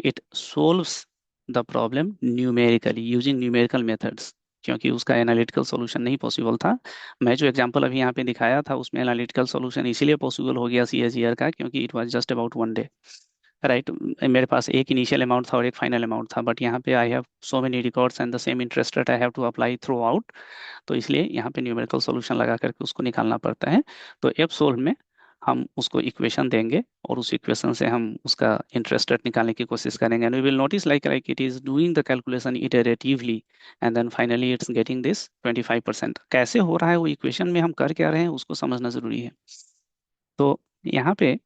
it solves the problem numerically using numerical methods. क्योंकि उसका एनालिटिकल सॉल्यूशन नहीं पॉसिबल था। मैं जो एग्जांपल अभी यहाँ पे दिखाया था उसमें एनालिटिकल सॉल्यूशन इसीलिए पॉसिबल हो गया CAGR का, क्योंकि it was just about 1 day, right. मेरे पास एक इनिशियल अमाउंट था और एक फाइनल अमाउंट था, बट यहाँ पे I have so many records and the same interest rate I have to apply throughout. तो इसलिए यहाँ पे न्यूमेरिकल सॉल्यूशन लगा करके उसको निकालना पड़ता है। तो एफ सोल्व में हम उसको इक्वेशन देंगे और उस इक्वेशन से हम उसका इंटरेस्ट रेट निकालने की कोशिश करेंगे, and we will notice like it is doing the calculation iteratively, and then finally it's getting this 25%। कैसे हो रहा है वो इक्वेशन में हम कर क्या रहे हैं उसको समझना जरूरी है। तो यहाँ पे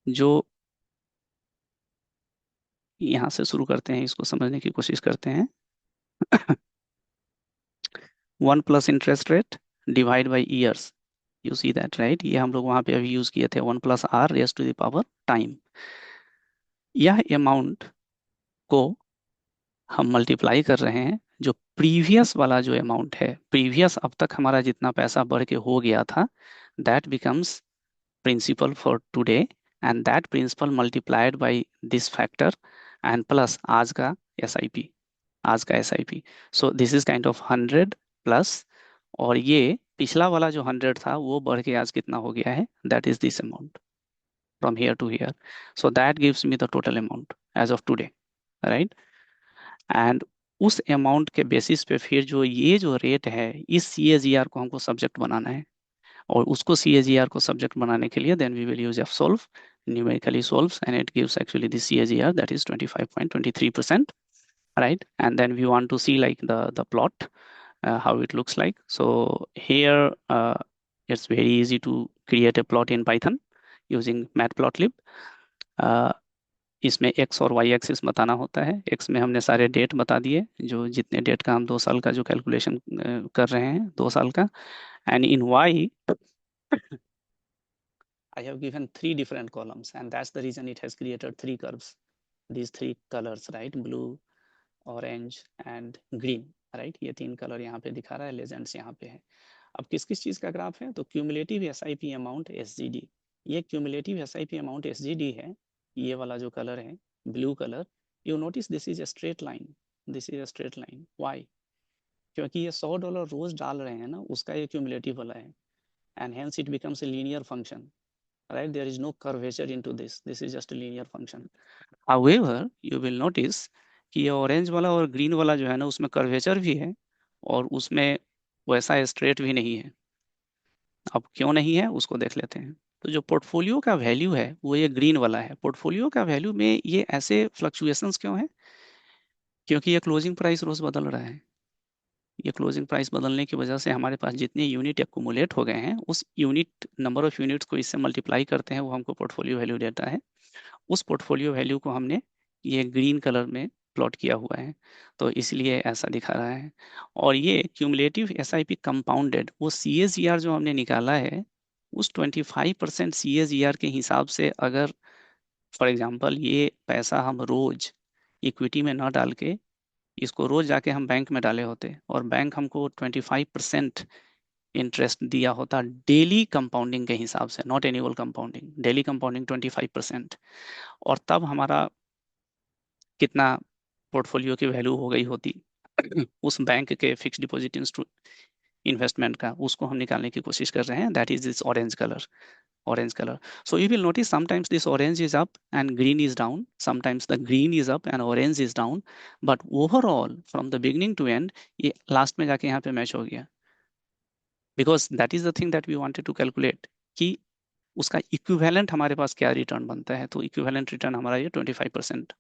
जो, यहाँ से शुरू करते हैं, इसको समझने की कोशिश करते हैं। 1 + interest rate divide by years, you see that, right. ये हम लोग वहां पे अभी यूज किए थे, 1 + r raised to the power time. यह अमाउंट को हम मल्टीप्लाई कर रहे हैं जो प्रीवियस वाला जो अमाउंट है, प्रीवियस अब तक हमारा जितना पैसा बढ़ के हो गया था, that becomes principal for today, and that principal multiplied by this factor, and plus आज का SIP। So this is kind of 100 plus, और ये पिछला वाला जो 100 था वो बढ़ के आज कितना हो गया है, that is this amount from here to here. So that gives me the total amount as of today, right. And उस अमाउंट के बेसिस पे फिर जो ये जो रेट है, इस CAGR को हमको सब्जेक्ट बनाना है, और उसको CAGR को सब्जेक्ट बनाने के लिए then we will use F solve, numerically solves, and it gives actually the CAGR, that is 25.23%, right? And then we want to see like the plot, how it looks like. So here it's very easy to create a plot in Python using matplotlib। uh, इसमें x और y एक्सिस बताना होता है। x में हमने सारे डेट बता दिए, जो जितने डेट का हम 2 साल का जो कैलकुलेशन कर रहे हैं, 2 साल का। And in y I have given 3 different columns, and that's the reason it has created 3 curves, these 3 colors, right? Blue, orange and green, right. ये 3 कलर यहाँ पे दिखा रहा है, लेजेंड्स यहाँ पे है। अब किस किस चीज़ का ग्राफ है, तो क्यूमुलेटिव SIP अमाउंट SGD। ये क्यूमुलेटिव SIP अमाउंट SGD है, ये वाला जो कलर है blue colour. You notice this is a straight line, this is a straight line. Why? क्योंकि ये $100 रोज डाल रहे हैं ना, उसका ये क्यूमुलेटिव वाला है, and hence it becomes a linear function, right? There is no curvature into this is just a linear function। However, you will notice कि ये ऑरेंज वाला और ग्रीन वाला जो है ना, उसमें कर्वेचर भी है और उसमें वैसा स्ट्रेट भी नहीं है। अब क्यों नहीं है उसको देख लेते हैं। तो जो पोर्टफोलियो का वैल्यू है वो ये ग्रीन वाला है। पोर्टफोलियो का वैल्यू में ये ऐसे फ्लक्चुएशंस क्यों है? क्योंकि ये क्लोजिंग प्राइस रोज बदल रहा है। ये क्लोजिंग प्राइस बदलने की वजह से हमारे पास जितने यूनिट एक्यूमुलेट हो गए हैं, उस यूनिट नंबर ऑफ यूनिट्स को इससे मल्टीप्लाई करते हैं, वो हमको पोर्टफोलियो वैल्यू देता है। उस पोर्टफोलियो वैल्यू को हमने ये ग्रीन कलर में प्लॉट किया हुआ है, तो इसलिए ऐसा दिखा रहा है। और ये क्यूमुलेटिव SIP कंपाउंडेड, वो CAGR जो हमने निकाला है, उस 25% CAGR के हिसाब से अगर फॉर एग्जांपल ये पैसा हम रोज इक्विटी में ना डाल के इसको रोज जाके हम बैंक में डाले होते, और बैंक हमको 25% इंटरेस्ट दिया होता डेली कंपाउंडिंग के हिसाब से, not annual compounding, daily compounding 25%, और तब हमारा कितना पोर्टफोलियो की वैल्यू हो गई होती उस बैंक के फिक्स डिपॉजिट इन्वेस्टमेंट का, उसको हम निकालने की कोशिश कर रहे हैं, that is this orange colour, orange color. So you will notice sometimes this orange is up and green is down, sometimes the green is up and orange is down, but overall from the beginning to end ये last में जाके यहाँ पे मैच हो गया, because that is the thing that we wanted to calculate कि उसका इक्विवेलेंट हमारे पास क्या रिटर्न बनता है, तो इक्विवेलेंट रिटर्न हमारा ये 25%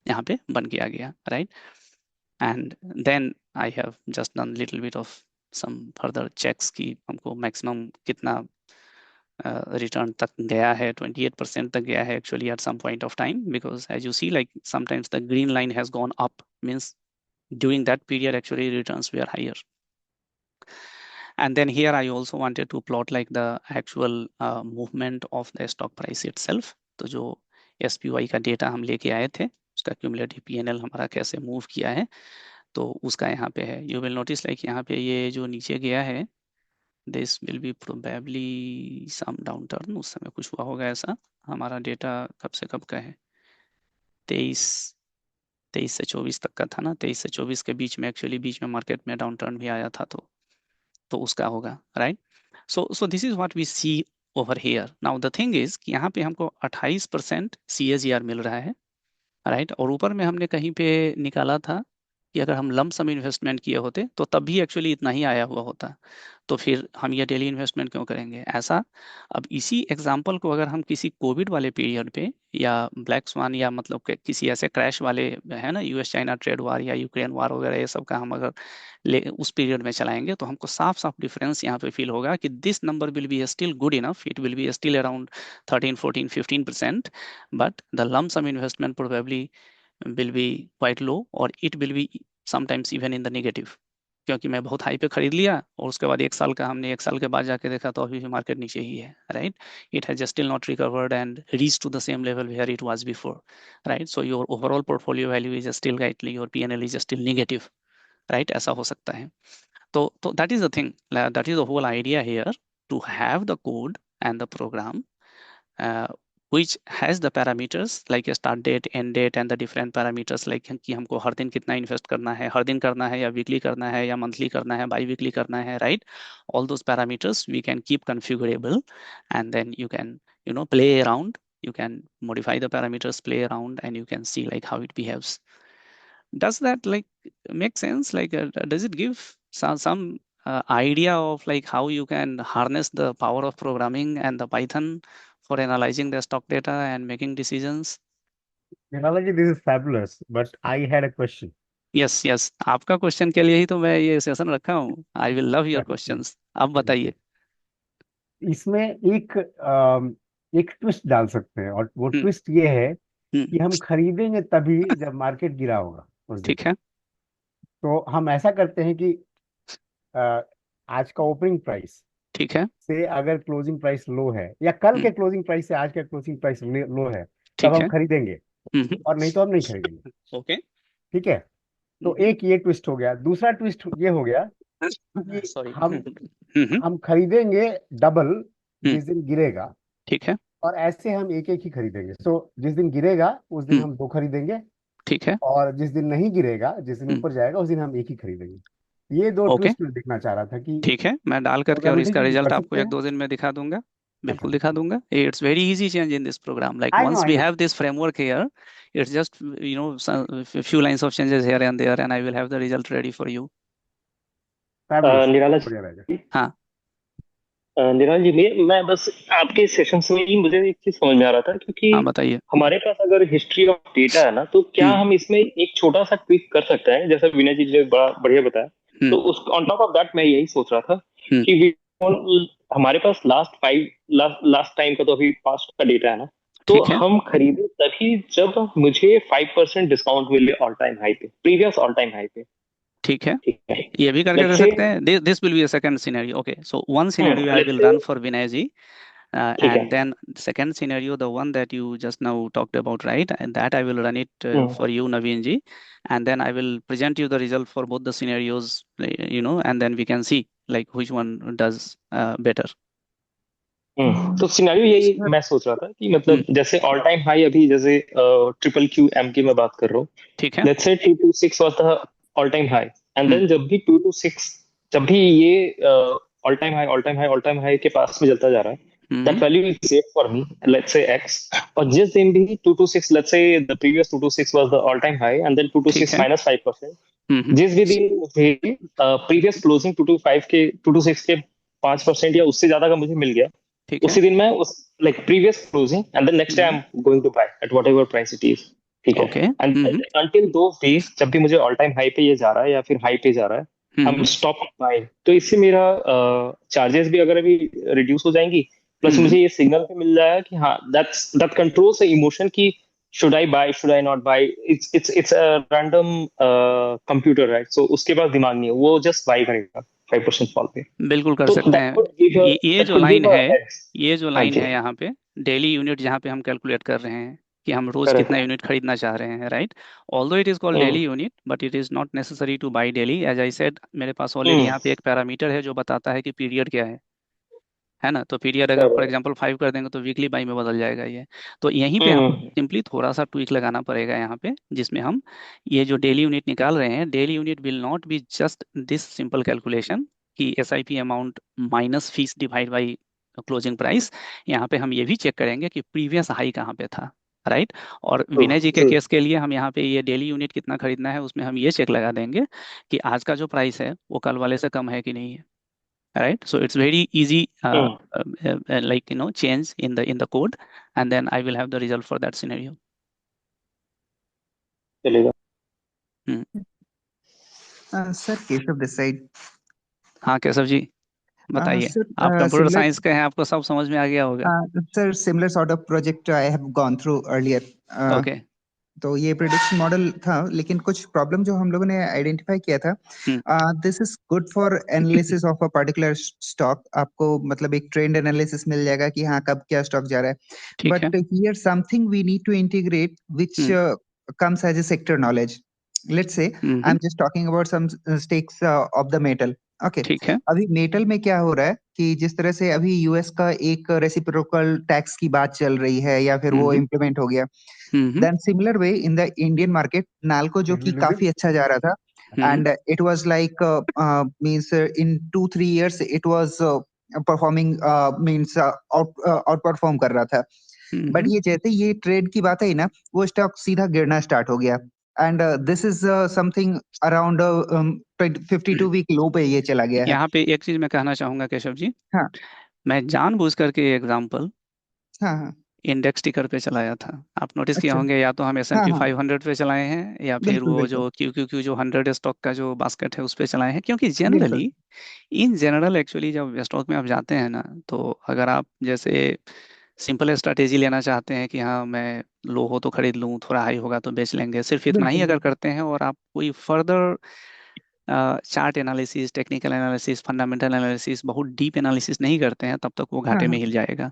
यहाँ पे बन के आ गया, right. And then I have just done little bit of some further checks कि हमको मैक्सिमम कितना रिटर्न तक गया है, 28% तक गया है actually at some point of time, because as you see like sometimes the green line has gone up, means during that period actually returns were higher. And then here I also wanted to plot like the actual movement of the stock price itself. तो जो SPY का डेटा हम लेके आए थे, उसका क्यूमुलेटिव PNL हमारा कैसे मूव किया है, तो उसका यहाँ पे है. यू विल नोटिस लाइक यहाँ पे ये जो नीचे गया है, this will be probably some downturn, उस समय कुछ हुआ होगा ऐसा. हमारा डेटा कब से कब का है, 23 से 24 तक का था ना, 23 से 24 के बीच में एक्चुअली बीच में मार्केट में डाउन टर्न भी आया था, तो उसका होगा, right. So this is what we see over here. Now the thing is कि यहाँ पे हमको 28% CAGR मिल रहा है, राइट. और ऊपर में हमने कहीं पे निकाला था कि अगर हम लंप सम इन्वेस्टमेंट किए होते तो तब भी एक्चुअली इतना ही आया हुआ होता, तो फिर हम ये डेली इन्वेस्टमेंट क्यों करेंगे ऐसा. अब इसी एग्जांपल को अगर हम किसी कोविड वाले पीरियड पे या ब्लैक स्वान या मतलब किसी ऐसे क्रैश वाले है ना, US चाइना ट्रेड वार या यूक्रेन वार वगैरह ये सब का हम अगर उस पीरियड में चलाएंगे, तो हमको साफ साफ डिफरेंस यहाँ पे फील होगा कि this number will be still good enough, it will be still around 13, 14, 15%, but the lump sum investment probably will be quite low or it will be sometimes even in the negative, क्योंकि मैं बहुत हाई पे खरीद लिया और उसके बाद हमने एक साल के बाद जाके देखा तो अभी भी मार्केट नीचे ही है, right. It has still not recovered and reach to the same level where it was before, right. So your overall portfolio value is still rightly, your PNL is still negative, right. ऐसा हो सकता है. तो that is the thing, that is the whole idea here, to have the code and the program which has the parameters like a start date, end date and the different parameters like कि हमको हर दिन कितना इन्वेस्ट करना है, हर दिन करना है या वीकली करना है या मंथली करना है, बाई वीकली करना है, right. All those parameters we can keep configurable and then you can play around, you can modify the parameters, play around and you can see like how it behaves. Does that like make sense, like does it give some idea of like how you can harness the power of programming and the Python for analyzing the stock data and making decisions? Analogy, this is fabulous, but I had a question. yes आपका क्वेश्चन के लिए ही तो मैं ये सेशन रखा हूँ. I will love your questions. आप बताइए. इसमें एक ट्विस्ट डाल सकते हैं, और वो ट्विस्ट ये है कि हम खरीदेंगे तभी जब मार्केट गिरा होगा उस दिन. ठीक है. तो हम ऐसा करते हैं कि आज का ओपनिंग प्राइस ठीक है. से अगर क्लोजिंग प्राइस लो है, या कल के क्लोजिंग प्राइस से आज का क्लोजिंग प्राइस लो है, तब ठीक हम है. खरीदेंगे, और नहीं तो हम नहीं खरीदेंगे. ओके. ठीक है. तो एक ये ट्विस्ट हो गया. दूसरा ट्विस्ट ये हो गया कि सॉरी. हम खरीदेंगे डबल जिस दिन गिरेगा, ठीक है. और ऐसे हम एक एक ही खरीदेंगे. तो जिस दिन गिरेगा उस दिन हम दो खरीदेंगे, ठीक है. और जिस दिन नहीं गिरेगा, जिस दिन ऊपर जाएगा, उस दिन हम एक ही खरीदेंगे. ये दो ओके. ट्विस्ट मैं देखना चाह रहा था कि ठीक है, मैं डाल करके और प्रोबेबिलिटी इसका चेंज रिजल्ट कर आपको सकते एक हैं. दो दिन में दिखा दूंगा. अच्छा. बिल्कुल दिखा दूंगा. It's very easy change in this program, like I know, once I we know. have this framework here, it's just few lines of changes here and there and I will have the result ready for you. Fabulous. निराला बढ़िया रहेगा. जी, हाँ. निराला जी, मैं बस आपके सेशन में ही मुझे एक चीज समझ में आ रहा था, क्योंकि हाँ बताइए. हमारे पास अगर हिस्ट्री ऑफ डेटा है ना, तो क्या हम इसमें एक छोटा सा ट्विक कर सकते हैं, जैसा विनय जी ने बड़ा बढ़िया बताया. तो उस ऑन टॉप ऑफ दैट मैं यही सोच रहा था कि हमारे पास लास्ट टाइम का तो अभी पास्ट का डेटा है ना, तो हम खरीदे तभी जब मुझे 5% डिस्काउंट मिले ऑल टाइम हाई पे, प्रीवियस ऑल टाइम हाई पे. ठीक है. ये भी करके दे सकते हैं. This will be a second scenario. Okay, so one scenario I will run for Vinay ji. And then second scenario, the one that you just now talked about, right? And that I will run it for you, Naveen ji. And then I will present you the result for both the scenarios, and then we can see like which one does better. तो सिनेरियो यही मैं सोच रहा था कि मतलब जैसे ऑल टाइम हाई अभी जैसे QQM की मैं बात कर रहा हूँ. ठीक है. Let's say 226 was the all time high, and then जब भी 226 जब भी ये ऑल टाइम हाई के पास में चलता जा रहा है, that value is safe for me, let's say X. और जिस दिन भी 226, let's say the previous 226 was the all time high and then ठीक 226 है। minus 5%, जिस भी दिन मुझे प्रीवियस क्लोजिंग 225 के 226 के 5% या उससे ज्यादा का मुझे मिल गया, ठीक है। उसी दिन मैं उस like previous closing and then next day I am going to buy at whatever price it is, ठीक है। ओके। एंड अंटिल दो डेज जब भी मुझे ऑल टाइम हाई पे ये जा रहा है या फिर हाई पे जा रहा है, आई एम स्टॉप बाइंग। तो इससे मेरा चार्जेस भी अगर अभी रिड्यूस हो जाएंगी, प्लस मुझे ये सिग्नल भी मिल जाएगा कि हाँ दैट कंट्रोल्स द इमोशन की should I buy, should I not buy? It's a random computer, right? So उसके पास दिमाग नहीं है, वो just buy करेगा 5% फॉल पे। बिल्कुल कर तो सकते that हैं। could give a ये that जो could लाइन give a है, edge। ये जो हाँ लाइन जी, है यहाँ पे, डेली यूनिट जहाँ पे हम कैलकुलेट कर रहे हैं कि हम रोज करेक्ट। कितना यूनिट खरीदना चाह रहे हैं, right. Although it is called daily unit, but it is not necessary to buy daily. As I said, मेरे पास ऑलरेडी यहाँ पे एक पैरामीटर है जो बताता है कि पीरियड क्या है ना। तो पीरियड अगर फॉर करेक्ट। एग्जांपल 5 कर देंगे तो वीकली बाई में बदल जाएगा ये। तो यहीं पे हम हम्म। सिंपली थोड़ा सा ट्विक लगाना पड़ेगा यहाँ पे, जिसमें हम ये जो डेली यूनिट निकाल रहे हैं, daily unit will not be just this simple calculation कि SIP amount minus fees divide by closing price. यहाँ पे हम ये भी चेक करेंगे कि प्रीवियस हाई कहाँ पे था, राइट। और ट्रू विनय जी के ट्रू। केस के लिए हम यहाँ पे ये डेली यूनिट कितना खरीदना है उसमें हम ये चेक लगा देंगे कि आज का जो प्राइस है वो कल वाले से कम है कि नहीं है, right. So it's very easy, like change in the code, and then I will have the result for that scenario. चलेगा। Hmm. Sir Keshav this side. हाँ केशव जी, बताइए। आप सर कंप्यूटर सिमिलर साइंस के हैं, आपको सब समझ में आ गया होगा। Sir similar sort of project I have gone through earlier. Okay. तो ये प्रिडिक्शन मॉडल था, लेकिन कुछ प्रॉब्लम जो हम लोगों ने आइडेंटिफाई किया था, this is good for analysis of a particular stock. आपको मतलब एक ट्रेंड एनालिसिस मिल जाएगा कि हाँ कब क्या स्टॉक जा रहा है। ठीक है। But here something we need to integrate which comes as a sector knowledge. Let's say I'm just talking about some stakes of the metal. Okay. ठीक है। अभी मेटल में क्या हो रहा है कि जिस तरह से अभी यूएस का एक रेसिप्रोकल टैक्स की बात चल रही है या फिर वो इम्प्लीमेंट हो गया, then similar way in the Indian market Nalco जो कि काफी अच्छा जा रहा था, and it was like means in 2-3 years it was performing, means outperform कर रहा था। बट ये जैसे ये ट्रेड की बात है ना, वो स्टॉक सीधा गिरना स्टार्ट हो गया, and this is something around 52 week low पे ये चला गया है। यहाँ पे एक चीज मैं कहना चाहूंगा केशव जी। हाँ मैं जानबूझ करके एग्जांपल हाँ हाँ इंडेक्स टिकर पे चलाया था। आप नोटिस किए अच्छा होंगे, या तो हम हाँ S&P हाँ 500 पे चलाए हैं या फिर बिल्कुल वो बिल्कुल जो QQQ जो 100 स्टॉक का जो बास्केट है उस पे चलाए हैं। क्योंकि बिल्कुल। जनरली, इन जनरल एक्चुअली जब स्टॉक में आप जाते हैं ना, तो अगर आप जैसे सिंपल स्ट्रैटेजी लेना चाहते हैं कि हाँ मैं लो हो तो खरीद लूँ, थोड़ा हाई होगा तो बेच लेंगे, सिर्फ इतना ही बिल्कुल अगर बिल्कुल। करते हैं और आप कोई further chart analysis, technical analysis, fundamental analysis, बहुत डीप एनालिसिस नहीं करते हैं, तब तक वो हाँ घाटे में हाँ हिल जाएगा।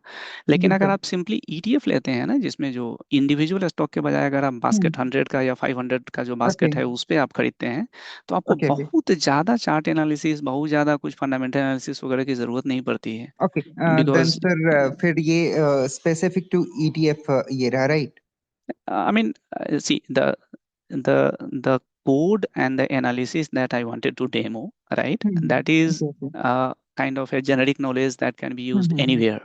लेकिन अगर बिल्कुल। आप सिंपली ETF लेते हैं ना, जिसमें जो इंडिविजुअल स्टॉक के बजाय अगर आप बास्केट 100 का या 500 का जो ओके बास्केट है उस पे आप खरीदते हैं, तो आपको ओके ओके बहुत ज़्यादा चार्ट एनालिसिस, बहुत ज़्यादा कुछ फंडामेंटल एनालिसिस वगैरह की ज़रूरत नहीं पड़ती है। ओके। देन बिकॉज सर फिर ये स्पेसिफिक टू ईटीएफ ये रहा, right? I mean, see the code and the analysis that I wanted to demo, right? That is okay okay kind of a generic knowledge that can be used anywhere.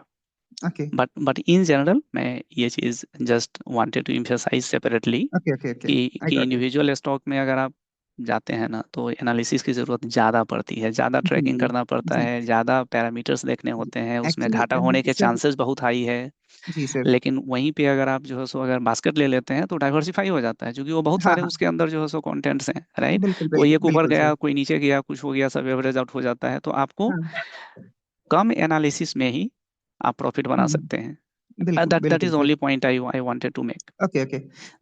Okay But in general, मैं ये चीज just wanted to emphasize separately okay okay okay I कि गॉट इट। इंडिविजुअल स्टॉक में अगर आप जाते हैं ना, तो एनालिसिस की जरूरत ज़्यादा पड़ती है, ज़्यादा जी ट्रैकिंग जी करना पड़ता जी है, ज़्यादा पैरामीटर्स देखने होते हैं, उसमें घाटा होने एक्चुअली के सर। चांसेस बहुत हाई है। जी सर। लेकिन वहीं पे अगर आप जो है सो अगर बास्केट ले लेते हैं तो डाइवर्सिफाई हो जाता है, क्योंकि वो बहुत हाँ सारे हाँ उसके अंदर जो है सो कंटेंट्स हैं, राइट। बिल्कुल कोई बिल्कुल एक ऊपर बिल्कुल सर। गया, कोई नीचे गया, कुछ हो गया, सब एवरेज आउट हो जाता है। तो आपको हाँ कम एनालिसिस में ही आप प्रॉफिट बना सकते हैं। बिल्कुल दैट बिल्कुल is sir. Only point I wanted to make. Okay, okay,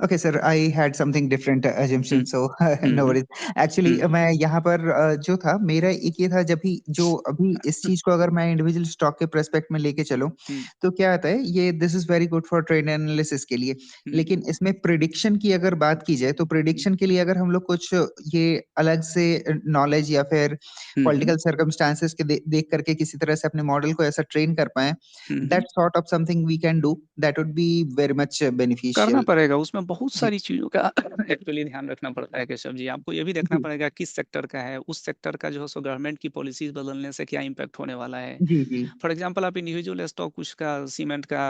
okay, sir. I had something different assumption, hmm. so no hmm. worries. Actually, hmm. मैं यहाँ पर जो था मेरा एक ये था, जब भी जो अभी इस चीज को अगर मैं इंडिविजुअल स्टॉक के प्रेस्पेक्ट में लेके चलूं, हम्म। तो क्या आता है, ये this is very good for trade analysis के लिए। लेकिन इसमें प्रिडिक्शन की अगर बात की जाए, तो प्रिडिक्शन के लिए अगर हम लोग कुछ ये अलग से नॉलेज या फिर पॉलिटिकल सर्कमस्टांसेस के देख करके किसी तरह से अपने मॉडल को ऐसा ट्रेन कर पाए, that sort of something we can do, that would be very much करना beneficial. पड़ेगा, उसमें बहुत जी सारी चीजों का एक्चुअली ध्यान रखना पड़ता है केशव जी। आपको ये भी देखना जी पड़ेगा किस सेक्टर का है, उस सेक्टर का जो है सो गवर्नमेंट की पॉलिसीज बदलने से क्या इम्पैक्ट होने वाला है। जी जी। फॉर एग्जांपल आप इंडिविजुअल स्टॉक कुछ का, सीमेंट का,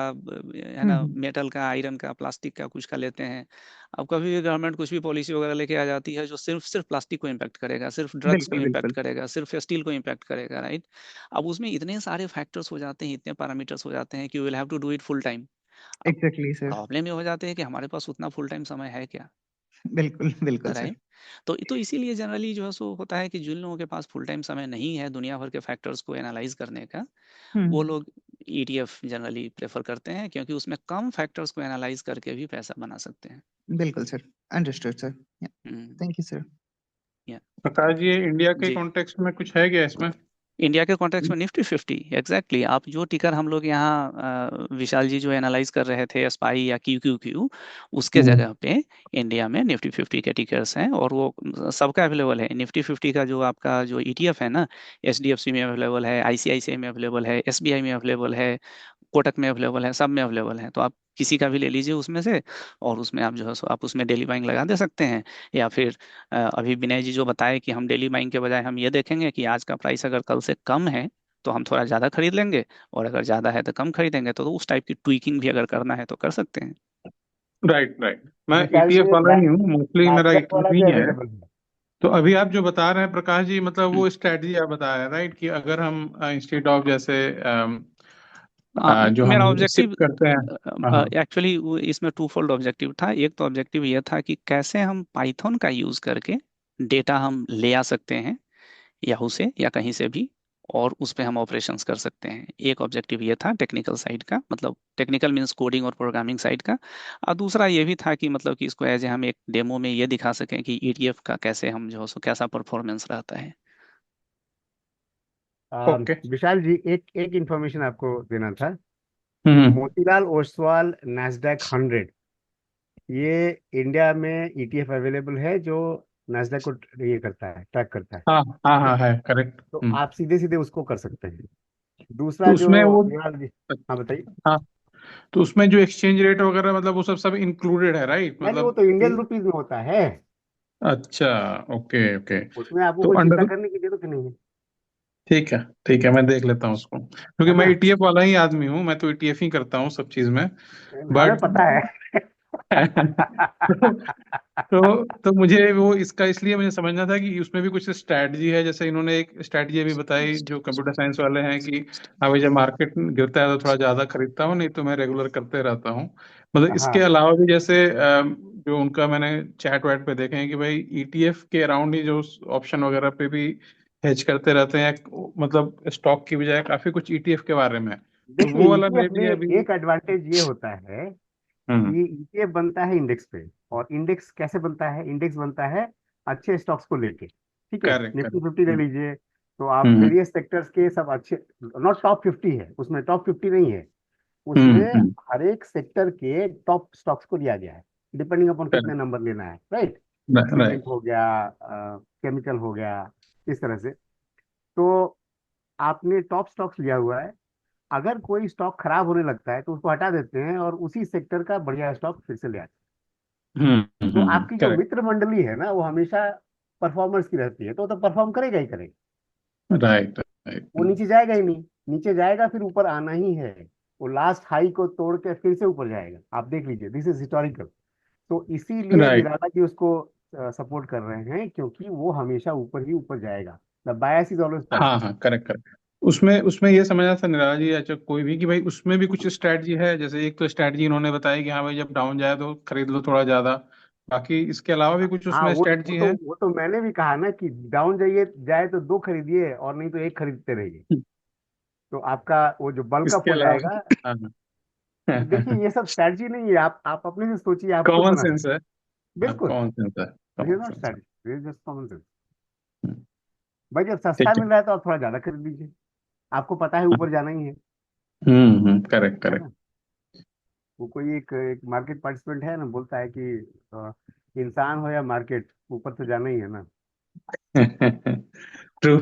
है ना, हम्म। मेटल का, आयरन का, प्लास्टिक का कुछ का लेते हैं। अब कभी भी गवर्नमेंट कुछ भी पॉलिसी वगैरह लेके आ जाती है जो सिर्फ सिर्फ प्लास्टिक को इम्पैक्ट करेगा, सिर्फ ड्रग्स को बिल्कुल इम्पैक्ट बिल्कुल। करेगा, सिर्फ स्टील को इम्पैक्ट करेगा, राइट। अब उसमें इतने सारे फैक्टर्स हो जाते हैं, इतने पैरामीटर्स हो जाते हैं कि you will have to do it full time. अब एग्जैक्टली सर। प्रॉब्लम ये हो जाते हैं कि हमारे पास उतना फुल टाइम समय है क्या, बिल्कुल बिल्कुल सर। राइट। तो इसीलिए जनरली जो है सो होता है कि जिन लोगों के पास फुल टाइम समय नहीं है दुनिया भर के फैक्टर्स को एनालाइज करने का, वो हम्म। लोग ईटीएफ जनरली प्रेफर करते हैं, क्योंकि उसमें कम फैक्टर्स को एनालाइज करके भी पैसा बना सकते हैं। बिल्कुल sir, understood sir. Hmm, thank you sir. या प्रकाश जी, इंडिया के जी। कॉन्टेक्स्ट में कुछ है क्या इसमें? इंडिया के कॉन्टेक्स्ट में निफ्टी 50 एग्जैक्टली, आप जो टिकर हम लोग यहाँ विशाल जी जो एनालाइज कर रहे थे एसपाई या क्यू क्यू क्यू, उसके हम्म। जगह पे इंडिया में निफ्टी 50 के टिकर्स हैं, और वो सबका अवेलेबल है। निफ्टी 50 का जो आपका जो ईटीएफ है ना, एचडीएफसी में अवेलेबल है, आईसीआईसीआई में अवेलेबल है, एसबीआई में अवेलेबल है, कोटक में अवेलेबल है, सब में अवेलेबल है। तो आप किसी का भी ले लीजिए उसमें से, और उसमें आप जो है सो आप उसमें डेली बाइंग लगा दे सकते हैं। या फिर अभी विनय जी जो बताए कि हम डेली बाइंग के बजाय हम ये देखेंगे कि आज का प्राइस अगर कल से कम है तो हम थोड़ा ज़्यादा खरीद लेंगे, और अगर ज़्यादा है तो कम खरीदेंगे। तो उस टाइप की ट्वीकिंग भी अगर करना है तो कर सकते हैं। Right right. मैं विशाल ईटीएफ जी, वाला ही हूँ, मोस्टली मेरा नैस्डैक ईटीएफ वाला ही भी है। अवेलेबल है। तो अभी आप जो बता रहे हैं प्रकाश जी, मतलब हम्म, वो स्ट्रेटजी आप बता रहे हैं राइट, कि अगर हम इंस्टेड ऑफ जैसे जो मेरा हम ऑब्जेक्टिव सिप करते हैं। हाँ हाँ। एक्चुअली इसमें टू फोल्ड ऑब्जेक्टिव था। एक तो ऑब्जेक्टिव ये था कि कैसे हम पाइथन का यूज़ करके डेटा हम ले आ सकते हैं याहू से या कहीं से भी, और उस पे हम ऑपरेशंस कर सकते हैं। एक ऑब्जेक्टिव ये था टेक्निकल साइड का, मतलब टेक्निकल मींस कोडिंग और प्रोग्रामिंग साइड का। और दूसरा ये भी था कि मतलब कि इसको एज ए हम एक डेमो में ये दिखा सकें कि ईटीएफ का कैसे हम जो है सो कैसा परफॉर्मेंस रहता है। ओके। विशाल जी, एक एक इंफॉर्मेशन आपको देना था। हम्म। मोतीलाल ओसवाल नैस्डैक 100, ये इंडिया में ईटीएफ अवेलेबल है जो नैस्डैक को ये करता है, ट्रैक करता है। हाँ हाँ ठीक हाँ, है, है करेक्ट। तो हम्म। आप सीधे सीधे उसको कर सकते हैं। तो दूसरा जो उसमें वो, विशाल जी, हाँ बताइए। हाँ, तो उसमें जो एक्सचेंज रेट वगैरह मतलब वो सब सब इंक्लूडेड है राइट, नहीं नहीं, वो मतलब तो इंडियन कि- रुपीज में होता है। अच्छा, ओके ओके। उसमें आपको तो कोई चिंता अंडर, करने की जरूरत नहीं है। ठीक है ठीक है, मैं देख लेता हूँ उसको, क्योंकि है मैं ना, ईटीएफ वाला ही आदमी हूँ, मैं तो ईटीएफ ही करता हूँ सब चीज में। हमें बट पता है। तो, तो मुझे वो इसका इसलिए मुझे समझना था कि उसमें भी कुछ स्ट्रैटेजी है, जैसे इन्होंने एक स्ट्रैटेजी अभी बताई जो कंप्यूटर साइंस वाले हैं कि हाँ भाई जब मार्केट गिरता है तो थोड़ा ज्यादा खरीदता हूँ, नहीं तो मैं रेगुलर करते रहता हूँ। मतलब इसके हाँ, अलावा भी जैसे जो उनका मैंने चैट वैट पे देखे हैं कि भाई ईटीएफ के अराउंड ही जो ऑप्शन वगैरह पे भी हेज करते रहते हैं, मतलब स्टॉक की बजाय काफी कुछ ईटीएफ के बारे में। तो देखिए वो वाला ईटीएफ मैं में भी अभी। एक एडवांटेज ये होता है हम्म। कि ईटीएफ बनता है इंडेक्स पे। और इंडेक्स कैसे बनता है? इंडेक्स बनता है अच्छे स्टॉक्स को लेके। ठीक है, करेक्ट निफ्टी करेक्ट। 50 ले लीजिए, तो आप हम्म वेरियस सेक्टर्स के सब अच्छे, नॉट टॉप 50 है उसमें, टॉप 50 नहीं है उसमें। हम्म। हर एक सेक्टर के टॉप स्टॉक्स को लिया गया है, डिपेंडिंग अपॉन कितने नंबर लेना है, राइट। राइट। सीमेंट हो गया, केमिकल हो गया, इस तरह से। तो आपने टॉप स्टॉक्स लिया हुआ है, अगर कोई स्टॉक खराब होने लगता है तो उसको हटा देते हैं और उसी सेक्टर का बढ़िया स्टॉक फिर से ले आते हैं। तो आपकी जो करेक्ट। मित्र मंडली है ना, वो हमेशा परफॉर्मर्स की रहती है, तो परफॉर्म करेगा ही करेगा। Right right. वो नीचे जाएगा ही नहीं, नीचे जाएगा फिर ऊपर आना ही है। वो लास्ट हाई को तोड़ के फिर से ऊपर जाएगा, आप देख लीजिए, दिस इज हिस्टोरिकल। तो इसीलिए राइट। निराला जी उसको सपोर्ट कर रहे हैं, क्योंकि वो हमेशा ऊपर ही ऊपर जाएगा। द बायस इज ऑलवेज हाँ पॉजिटिव। हाँ, करेक्ट करेक्ट। उसमें उसमें ये समझना था निराला जी, अच्छा कोई भी, कि भाई उसमें भी कुछ स्ट्रैटेजी है, जैसे एक तो स्ट्रैटेजी इन्होंने बताई कि हाँ भाई जब डाउन जाए तो खरीद लो थोड़ा ज्यादा, बाकी इसके अलावा भी कुछ हाँ, उसमें वो स्ट्रैटेजी तो है? वो तो मैंने भी कहा ना कि डाउन जाइए, जाए तो दो खरीदिए और नहीं तो एक खरीदते रहिए, तो आपका वो जो बल कप इसके हो अलावा जाएगा। हाँ तो देखिए, हाँ। ये सब स्ट्रैटेजी नहीं है, आप अपने से सोचिए, आप खुद कॉमन बना सेंस सकते है। हैं। हाँ, बिल्कुल, कॉमन सेंस है, this is common not sense है। Strategy, this is just common sense. भाई जब सस्ता ठीक है। मिल रहा है तो आप थोड़ा ज्यादा खरीद लीजिए, आपको पता है ऊपर जाना ही करेक्ट है करेक्ट। ना। वो कोई एक मार्केट पार्टिसिपेंट है ना, बोलता है कि इंसान हो या मार्केट, ऊपर तो जाना ही है ना। ट्रू।